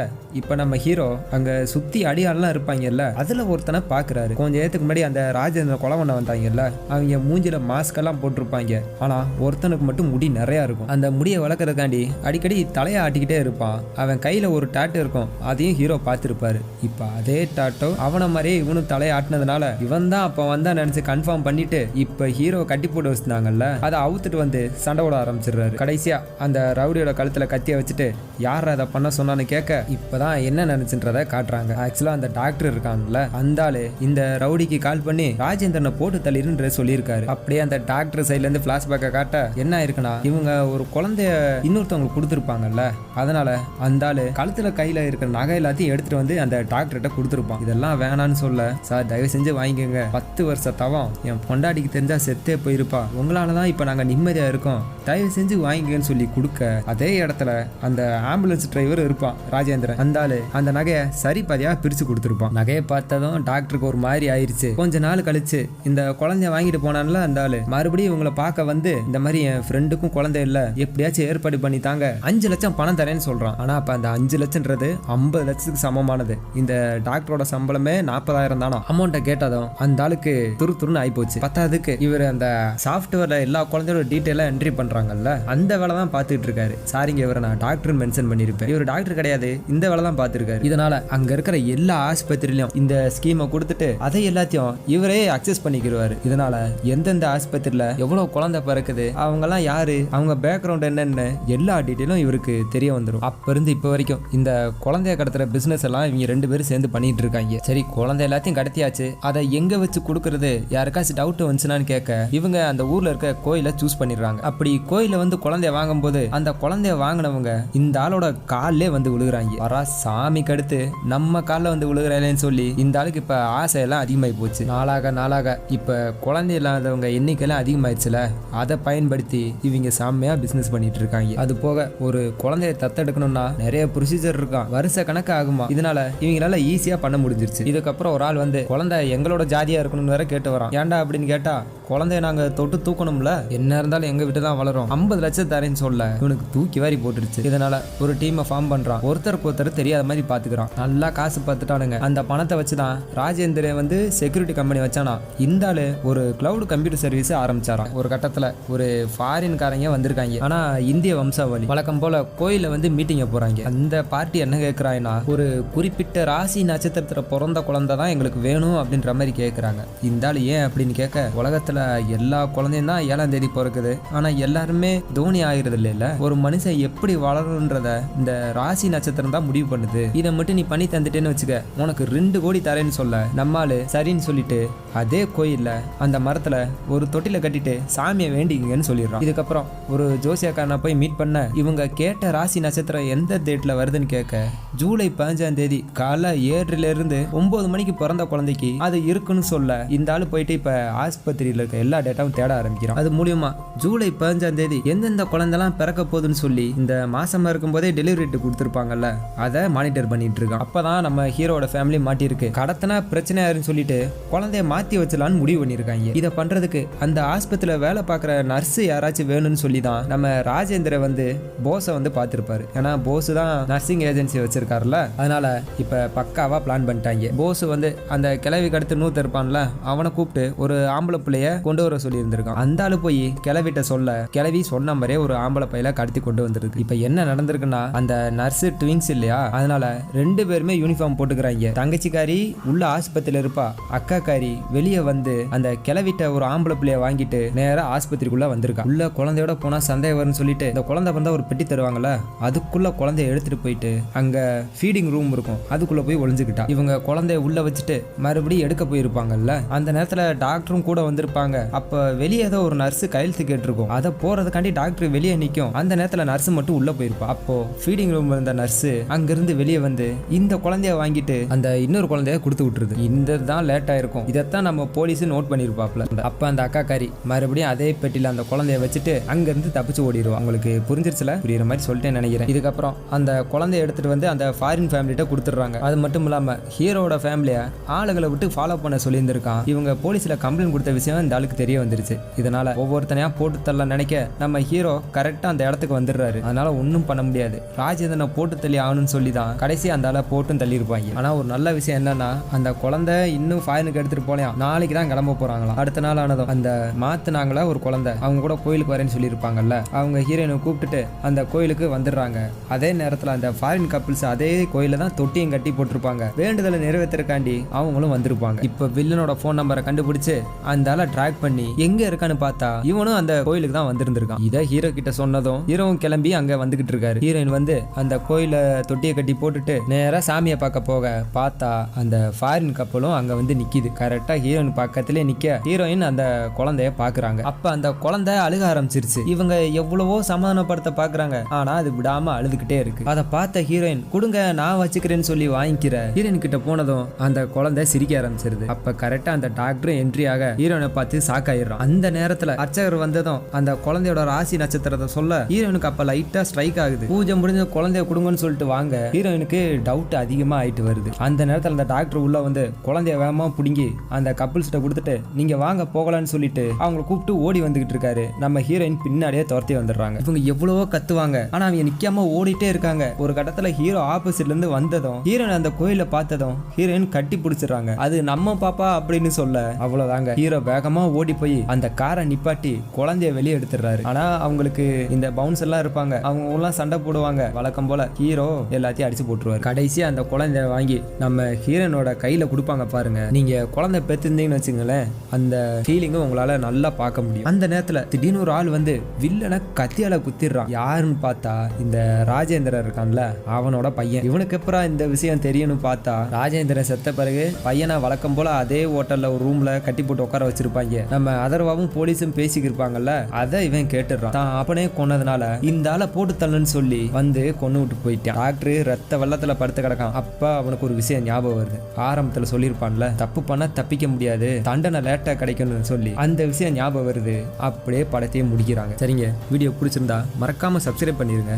இப்ப நம்ம ஹீரோ அங்க சுத்தி அடியாளெல்லாம் இருப்பாங்கல்ல, அதுல ஒருத்தனை பாக்குறாரு. கொஞ்சம் நேரத்துக்கு முன்னாடி அந்த ராஜேந்திர கொலை பண்ண வந்தாங்கல்ல, அவங்க மூஞ்சில மாஸ்க் எல்லாம் போட்டிருப்பாங்க. ஆனா ஒருத்தனுக்கு மட்டும் முடி நிறைய இருக்கும். அந்த முடியை வளர்க்கறதுக்காண்டி அடிக்கடி தலையை ஆட்டிக்கிட்டே இருப்பான். அவன் கையில ஒரு டாட்டு இருக்கும், அதையும் ஹீரோ பார்த்திருப்பாரு. இப்ப அதே டாட்டோ அவனை மாதிரியே இவனும் தலையை ஆட்டினதுனால இவன் தான் அப்ப வந்தா நினைச்சு கன்ஃபார்ம் பண்ணிட்டு இப்ப ஹீரோ கட்டி போட்டு வச்சிருந்தாங்கல்ல, அதை அவுத்துட்டு வந்து சண்டை போட ஆரம்பிச்சிடுறாரு. கடைசியா அந்த ரவுடியோட கழுத்துல கத்திய வச்சுட்டு யார அதை பண்ண சொன்னான்னு கேட்க இப்பதான் என்ன நினைச்சுன்றத காட்டுறாங்க. ஆக்சுவலா அந்த டாக்டர் இருக்காங்கல்ல, அந்த ஆளு இந்த ரவுடிக்கு கால் பண்ணி ராஜேந்திரனை போட்டு தள்ளிருன்ற சொல்லியிருக்காரு. அப்படியே அந்த டாக்டர் சைட்ல இருந்து பிளாஷ்பேக்கை காட்ட என்ன இருக்குன்னா, இவங்க ஒரு குழந்தைய இன்னொருத்தவங்களுக்கு கொடுத்துருப்பாங்கல்ல, அதனால அந்த ஆளு கழுத்துல கையில இருக்கிற நகை எல்லாத்தையும் எடுத்துட்டு வந்து அந்த டாக்டர்கிட்ட கொடுத்துருப்பான். இதெல்லாம் வேணான்னு சொல்ல, சார் தயவு செஞ்சு வாங்கிக்கோங்க, 10 வருஷ தவம் என் பொண்டாட்டிக்கு தெரிஞ்சா செத்தே போயிருப்பா, உங்களாலதான் இப்ப நாங்க நிம்மதியா இருக்கோம், தயவு செஞ்சு வாங்கிக்கன்னு சொல்லி கொடுக்க அதே இடத்துல அந்த ஆம்புலன்ஸ் டிரைவர் இருப்பான் ராஜேந்திரன். அந்த ஆளு அந்த நகையை சரி பாதியா பிரிச்சு கொடுத்துருப்பான். நகையை பார்த்ததும் டாக்டருக்கு ஒரு மாதிரி ஆயிடுச்சு. கொஞ்ச நாள் கழிச்சு இந்த குழந்தைய வாங்கிட்டு போனான்ல அந்த ஆளு, மறுபடியும் இவங்களை பார்க்க வந்து இந்த மாதிரி என் ஃப்ரெண்டுக்கும் குழந்தை இல்ல, எப்படியாச்சும் ஏற்பாடு பண்ணி தாங்க, 5 லட்சம் பணம் தரேன்னு சொல்றான். ஆனா அப்ப அந்த 5 லட்சம்ன்றது 50 லட்சத்துக்கு சமமானது. இந்த டாக்டரோட சம்பளமே 40,000 தானோ. அமௌண்ட்டை கேட்டதும் அந்த ஆளுக்கு துருன்னு ஆயிப்போச்சு. பத்தாவதுக்கு இவர் அந்த சாஃப்ட்வேர்ல எல்லா குழந்தையோட டீட்டெயிலா என்ட்ரி பண்றாங்கல்ல, அந்த வேலை தான் பார்த்துட்டு இருக்காரு. சாரிங்க, இவரை நான் டாக்டர் மென்ஷன் பண்ணிருப்பேன், இவர் டாக்டர் கிடையாது, இந்த வேலை தான் பார்த்துருக்காரு. இதனால அங்க இருக்கிற எல்லா ஆஸ்பத்திரியிலும் இந்த ஸ்கீமை கொடுத்துட்டு அதை எல்லாத்தையும் இவரே அக்சஸ் பண்ணிக்கிறாரு. இதனால எந்தெந்த ஆஸ்பத்திரியில எவ்வளவு குழந்தை பிறக்குது, அவங்க எல்லாம் யாரு, அவங்க பேக்ரவுண்ட் என்னன்னு எல்லா டீட்டெயிலும் இவருக்கு தெரிய வந்துடும். அப்ப இருந்து இப்ப வரைக்கும் இந்த குழந்தைய கடத்துற பிசினஸ் எல்லாம் இவங்க 2 பேரும் சேர்ந்து பண்ணிட்டு இருக்காங்க. சரி, குழந்தை எல்லாத்தையும் கடத்தியாச்சு, அதை எங்க வச்சு கொடுக்கறது, யாருக்காச்சும் டவுட் வந்துச்சுனான்னு கேட்க இவங்க அந்த ஊர்ல இருக்க கோயிலை சூஸ் பண்ணிடுறாங்க. அப்படி கோயில வந்து குழந்தைய வாங்கும் போது அந்த குழந்தைய வாங்கினவங்க இந்த ஆளோட காலிலே வந்து விழுகுறாங்க. வரா சாமிக்கு அடுத்து நம்ம காலில் வந்து விழுகிறாளேன்னு சொல்லி இந்த ஆளுக்கு இப்ப ஆசையெல்லாம் அதிகமாகி போச்சு. நாளாக இப்ப குழந்தை இல்லாதவங்க எண்ணிக்கையெல்லாம் அதிகமாயிடுச்சுல, அதை பயன்படுத்தி இவங்க செம்மையா பிசினஸ் பண்ணிட்டு இருக்காங்க. அது போக ஒரு குழந்தைய தத்தெடுக்கணும்னா நிறைய ப்ரொசீஜர் இருக்கான், வருஷ கணக்கு ஆகுமா. இதனால இவங்களால ஈஸியா பண்ண முடிஞ்சிருச்சு. இதுக்கப்புறம் ஒரு ஆள் வந்து குழந்தை எங்களோட ஜாதியா இருக்கணும்னு வேற கேட்டு வரான். ஏன்டா அப்படின்னு கேட்டா, குழந்தைய நாங்க தொட்டு தூக்கணும்ல, என்ன இருந்தாலும் எங்க வீட்டு தான் வளரும், 50 லட்சம் தரேன்னு சொல்ல இவனுக்கு தூக்கி வாரி போட்டுருச்சு. இதனால ஒரு டீமை ஃபார்ம் பண்றான், ஒருத்தருக்கு ஒருத்தர் தெரியாத மாதிரி பாத்துக்கிறான். நல்லா காசு பார்த்துட்டானுங்க. அந்த பணத்தை வச்சுதான் ராஜேந்திரன் வந்து செக்யூரிட்டி கம்பெனி வச்சானா, இந்த ஆளு ஒரு கிளவுட் கம்ப்யூட்டர் சர்வீஸ் ஆரம்பிச்சாராம். ஒரு கட்டத்துல ஒரு ஃபாரின் காரங்க வந்திருக்காங்க, ஆனா இந்திய வம்சாவளி. வழக்கம் போல கோயில வந்து மீட்டிங்க போறாங்க. அந்த பார்ட்டி என்ன கேட்கிறாங்கன்னா, ஒரு குறிப்பிட்ட ராசி நட்சத்திரத்துல பிறந்த குழந்தை தான் எங்களுக்கு வேணும் அப்படின்ற மாதிரி கேட்கறாங்க. இந்த ஆளு ஏன் அப்படின்னு கேட்க, உலகத்துல எல்லா குழந்தையும் தான் 7ஆம் தேதி பிறக்குது, ஆனா எல்லாருமே தோனி ஆகிறது இல்ல, ஒரு மனுஷன் எப்படி வளருன்றத இந்த ராசி நட்சத்திரம் தான் முடிவு பண்ணுது, இதை மட்டும் நீ பண்ணி தந்துட்டேன்னு வச்சுக்க, உனக்கு 2 கோடி தரேன்னு சொல்ல நம்மாலு சரின்னு சொல்லிட்டு அதே கோயில்ல அந்த மரத்துல ஒரு தொட்டில கட்டிட்டு சாமியை வேண்டிங்கன்னு சொல்லிடுறான். இதுக்கப்புறம் ஒரு ஜோசியக்காரனை போய் மீட் பண்ண, இவங்க கேட்ட ராசி நட்சத்திரம் எந்த டேட்ல வருதுன்னு கேட்க, ஜூலை 15ஆம் தேதி காலை 7 இருந்து 9 மணிக்கு பிறந்த குழந்தைக்கு அது இருக்குன்னு சொல்ல இந்த ஆளு போயிட்டு இப்ப ஆஸ்பத்திரியில இருக்க எல்லா டேட்டாவும் தேட ஆரம்பிக்கிறான். அது மூலியமா ஜூலை 15ஆம் தேதி எந்தெந்த குழந்தைலாம் பிறக்க போகுதுன்னு சொல்லி இந்த மாசமா இருக்கும் போதே டெலிவரி கொடுத்துருப்பாங்கல்ல, அதை மானிட்டர் பண்ணிட்டு இருக்கான். அப்பதான் நம்ம ஹீரோட ஃபேமிலி மாட்டிருக்கு. கடத்தினா பிரச்சனை யாருன்னு சொல்லிட்டு குழந்தைய மாத்தி வச்சலான்னு முடிவு பண்ணிருக்காங்க. இதை பண்றதுக்கு அந்த ஆஸ்பத்திரியில வேலை பார்க்குற நர்ஸ் யாராச்சும் வேணும்னு சொல்லி தான் நம்ம ராஜேந்திர வந்து போஸை வந்து பார்த்திருப்பாரு. ஏன்னா போஸ் தான் நர்சிங் மிஸ்ஸிங் ஏஜென்சி வச்சிருக்காருல, அதனால இப்ப பக்காவா பிளான் பண்ணிட்டாங்க. போஸ் வந்து அந்த கிளவிக்கு அடுத்து நூத்து இருப்பான்ல, அவனை கூப்பிட்டு ஒரு ஆம்பளை பிள்ளைய கொண்டு வர சொல்லி இருந்திருக்கான். அந்த ஆளு போய் கிளவிட்ட சொல்ல, கிளவி சொன்ன மாதிரியே ஒரு ஆம்பளை பையில கடத்தி கொண்டு வந்திருக்கு. இப்ப என்ன நடந்திருக்குன்னா, அந்த நர்ஸ் ட்வின்ஸ் இல்லையா, அதனால 2 பேருமே யூனிஃபார்ம் போட்டுக்கிறாங்க. தங்கச்சிக்காரி உள்ள ஆஸ்பத்திரியில இருப்பா, அக்காக்காரி வெளியே வந்து அந்த கிளவிட்ட ஒரு ஆம்பளை பிள்ளைய வாங்கிட்டு நேரா ஆஸ்பத்திரிக்குள்ள வந்திருக்கா. உள்ள குழந்தையோட போனா சந்தேகம் வரும்னு சொல்லிட்டு இந்த குழந்தை வந்தா ஒரு பெட்டி தருவாங்கல்ல, அதுக்குள்ள குழந்தைய எடுத்துட்டு போயிட்டு அங்க ஃபீடிங் ரூம் இருக்கும், அதுக்குள்ள போய் ஒளிஞ்சுக்கிட்டா. இவங்க குழந்தைய உள்ள வச்சுட்டு மறுபடியும் எடுக்க போயிருப்பாங்கல்ல, அந்த நேரத்துல டாக்டரும் கூட வந்திருப்பாங்க. அப்ப வெளியே ஏதோ ஒரு நர்ஸ் கையெழுத்து கேட்டிருக்கும், அதை போறதுக்காண்டி டாக்டர் வெளியே நிற்கும். அந்த நேரத்துல நர்ஸ் மட்டும் உள்ள போயிருப்பா. அப்போ ஃபீடிங் ரூம் இருந்த நர்ஸ் அங்கிருந்து வெளியே வந்து இந்த குழந்தைய வாங்கிட்டு அந்த இன்னொரு குழந்தைய கொடுத்து விட்டுருது. இந்த தான் லேட் ஆயிருக்கும். இதைத்தான் நம்ம போலீஸ் நோட் பண்ணிருப்பாப்ல. அப்ப அந்த அக்காக்காரி மறுபடியும் அதே பெட்டியில அந்த குழந்தைய வச்சுட்டு அங்கிருந்து தப்பிச்சு ஓடிடுவோம். உங்களுக்கு புரிஞ்சிருச்சுல, புரியுற மாதிரி சொல்லிட்டேன்னு நினைக்கிறேன். இதுக்கப்புறம் அந்த குழந்தைய எடுத்துட்டு வந்து அந்த ஃபாரின் ஃபேமிலிட்ட கொடுத்துட்றாங்க. அது மட்டும் இல்லாம ஹீரோட ஃபேமிலியை ஆளுகளை விட்டு ஃபாலோ பண்ண சொல்லியிருந்திருக்கான். இவங்க போலீஸ்ல கம்ப்ளைண்ட் கொடுத்த விஷயம் இந்த ஆளுக்கு தெரிய வந்துருச்சு. இதனால ஒவ்வொருத்தனையா போட்டு தள்ள நினைக்க நம்ம ஹீரோ கரெக்டா அந்த இடத்துக்கு வந்துடுறாரு. அதனால ஒன்றும் பண்ண முடியாது, ராஜேந்திரனை போட்டு தள்ளி ஆகணும்னு சொல்லி தான் கடைசி அந்த ஆளை போட்டும் தள்ளி இருப்பாங்க. ஆனா ஒரு நல்ல விஷயம் என்னன்னா, அந்த குழந்தை இன்னும் ஃபாரினுக்கு எடுத்துட்டு போலாம், நாளைக்கு தான் கிளம்ப போறாங்களாம். அடுத்த நாள் ஆனதும் அந்த மாத்துனாங்களா ஒரு குழந்தை, அவங்க கூட கோயிலுக்கு வரேன்னு சொல்லியிருப்பாங்கல்ல, அவங்க ஹீரோயினை கூப்பிட்டுட்டு அந்த கோயிலுக்கு வந்துடுறாங்க. அதே நேரத்தில் அந்த ஃபாரின் கப்பிள்ஸ் அதே கோயில தான் தொட்டியும் கட்டி போட்டிருப்பாங்க. வேண்டுதலை நிறைவேற்றுறக்காண்டி அவங்களும் வந்திருப்பாங்க. இப்போ வில்லனோட ஃபோன் நம்பரை கண்டுபிடிச்சு அந்த ஆளை ட்ராக் பண்ணி எங்க இருக்கான்னு பார்த்தா இவனும் அந்த கோயிலுக்கு தான் வந்திருந்திருக்கான். இதை ஹீரோ கிட்ட சொன்னதும் ஹீரோவும் கிளம்பி அங்க வந்துகிட்டு இருக்காரு. ஹீரோயின் வந்து அந்த கோயில தொட்டியை கட்டி போட்டுட்டு நேரா சாமியை பார்க்க போக பார்த்தா அந்த ஃபாரின் கப்பலும் அங்க வந்து நிக்குது. கரெக்டா ஹீரோயின் பக்கத்திலே நிக்க ஹீரோயின் அந்த குழந்தைய பாக்குறாங்க. அப்ப அந்த குழந்தை அழுக ஆரம்பிச்சிருச்சு. இவங்க எவ்வளவோ சமாதானப்படுத்த பாக்குறாங்க, ஆனா அது விடாம அழுதுகிட்டே இருக்கு. அதை பார்த்த ஹீரோயின் கொடுங்க நான் வச்சுக்கிறேன்னு சொல்லி வாங்கிக்கிற. ஹீரோயின் கிட்ட போனதும் அந்த குழந்தை சிரிக்க ஆரம்பிச்சிருது. அப்ப கரெக்டா அந்த டாக்டர் என்ட்ரி ஆக ஹீரோயினை பார்த்து ஷாக் ஆயிடுறான். அந்த நேரத்துல அர்ச்சகர் வந்ததும் அந்த குழந்தையோட ராசி நட்சத்திரத்தை சொல்ல ஹீரோயினுக்கு அப்ப லைட்டா ஸ்ட்ரைக் ஆகுது. பூஜை முடிஞ்ச குழந்தைய கொடுங்கன்னு சொல்லிட்டு வாங்க. ஹீரோயினுக்கு டவுட் அதிகமா ஆயிட்டு வருது. அந்த நேரத்துல அந்த டாக்டர் உள்ள வந்து குழந்தைய வேகமா புடுங்கி அந்த கப்பிள்ஸ்ட கொடுத்துட்டு நீங்க வாங்க போகலான்னு சொல்லிட்டு அவங்களை கூப்பிட்டு ஓடி வந்துகிட்டு இருக்காரு. நம்ம ஹீரோயின் பின்னாடியே துரத்தி வந்துடுறாங்க. இவங்க எவ்வளவோ கத்துவாங்க, ஆனா அவங்க நிக்காம ஓடிட்டே இருக்காங்க. ஒரு கட்டத்துல ஹீரோ ஆப்போசிட்ல இருந்து வந்ததும் ஹீரோயின் அந்த கோயில பார்த்ததும் ஹீரோயின் கட்டி பிடிச்சிடறாங்க. அது நம்ம பாப்பா அப்படின்னு சொல்ல அவ்வளவுதாங்க. ஹீரோ வேகமா ஓடி போய் அந்த காரை நிப்பாட்டி குழந்தைய வெளியே எடுத்துடுறாரு. ஆனா அவங்களுக்கு இந்த பவுன்ஸ் எல்லாம் இருப்பாங்க, அவங்க எல்லாம் சண்டை போடுவாங்க. வழக்கம் போல ஹீரோ எல்லாத்தையும் அடிச்சு போட்டுருவாரு. கடைசியா அந்த குழந்தைய வாங்கி நம்ம ஹீரோனோட கையில கொடுப்பாங்க பாருங்க. நீங்க குழந்தை பெத்திருந்தீங்கன்னு வச்சுங்களேன், அந்த ஃபீலிங்கும் உங்களால நல்லா பார்க்க முடியும். அந்த நேரத்துல திடீர்னு ஒரு ஆள் வந்து வில்லனை கத்தியால குத்திடுறான். யாருன்னு பார்த்தா இந்த ராஜேந்திரன் இருக்கான்ல, அவனோட பையன். இவனுக்கு அப்புறம் இந்த விஷயம் தெரியணும்னு பார்த்தா ராஜேந்திரன் செத்த பிறகு பையனை வழக்கம் போல அதே ஹோட்டல்ல ஒரு ரூம்ல கட்டி போட்டு உட்கார வச்சிருப்பாங்க. நம்ம அதர்வாவும் போலீஸும் பேசிக்கிருப்பாங்கல்ல, அதை இவன் கேட்டுடுறான். தான் அப்பனே கொன்னதுனால இந்த ஆளை போட்டு தள்ளுன்னு சொல்லி வந்து கொண்டு விட்டு போயிட்டான். டாக்டர் ரத்த வெள்ளத்துல படுத்து கிடக்கான். அப்ப அவனுக்கு ஒரு விஷயம் ஞாபகம் வருது. ஆரம்பத்துல சொல்லியிருப்பான்ல, தப்பு பண்ணா தப்பிக்க முடியாது, தண்டனை லேட்டா கிடைக்கணும்னு சொல்லி அந்த விஷயம் ஞாபகம் வருது. அப்படியே படத்தையே முடிக்கிறாங்க. சரிங்க, வீடியோ பிடிச்சிருந்தா மறக்காம சப்ஸ்கிரைப் பண்ணிருங்க.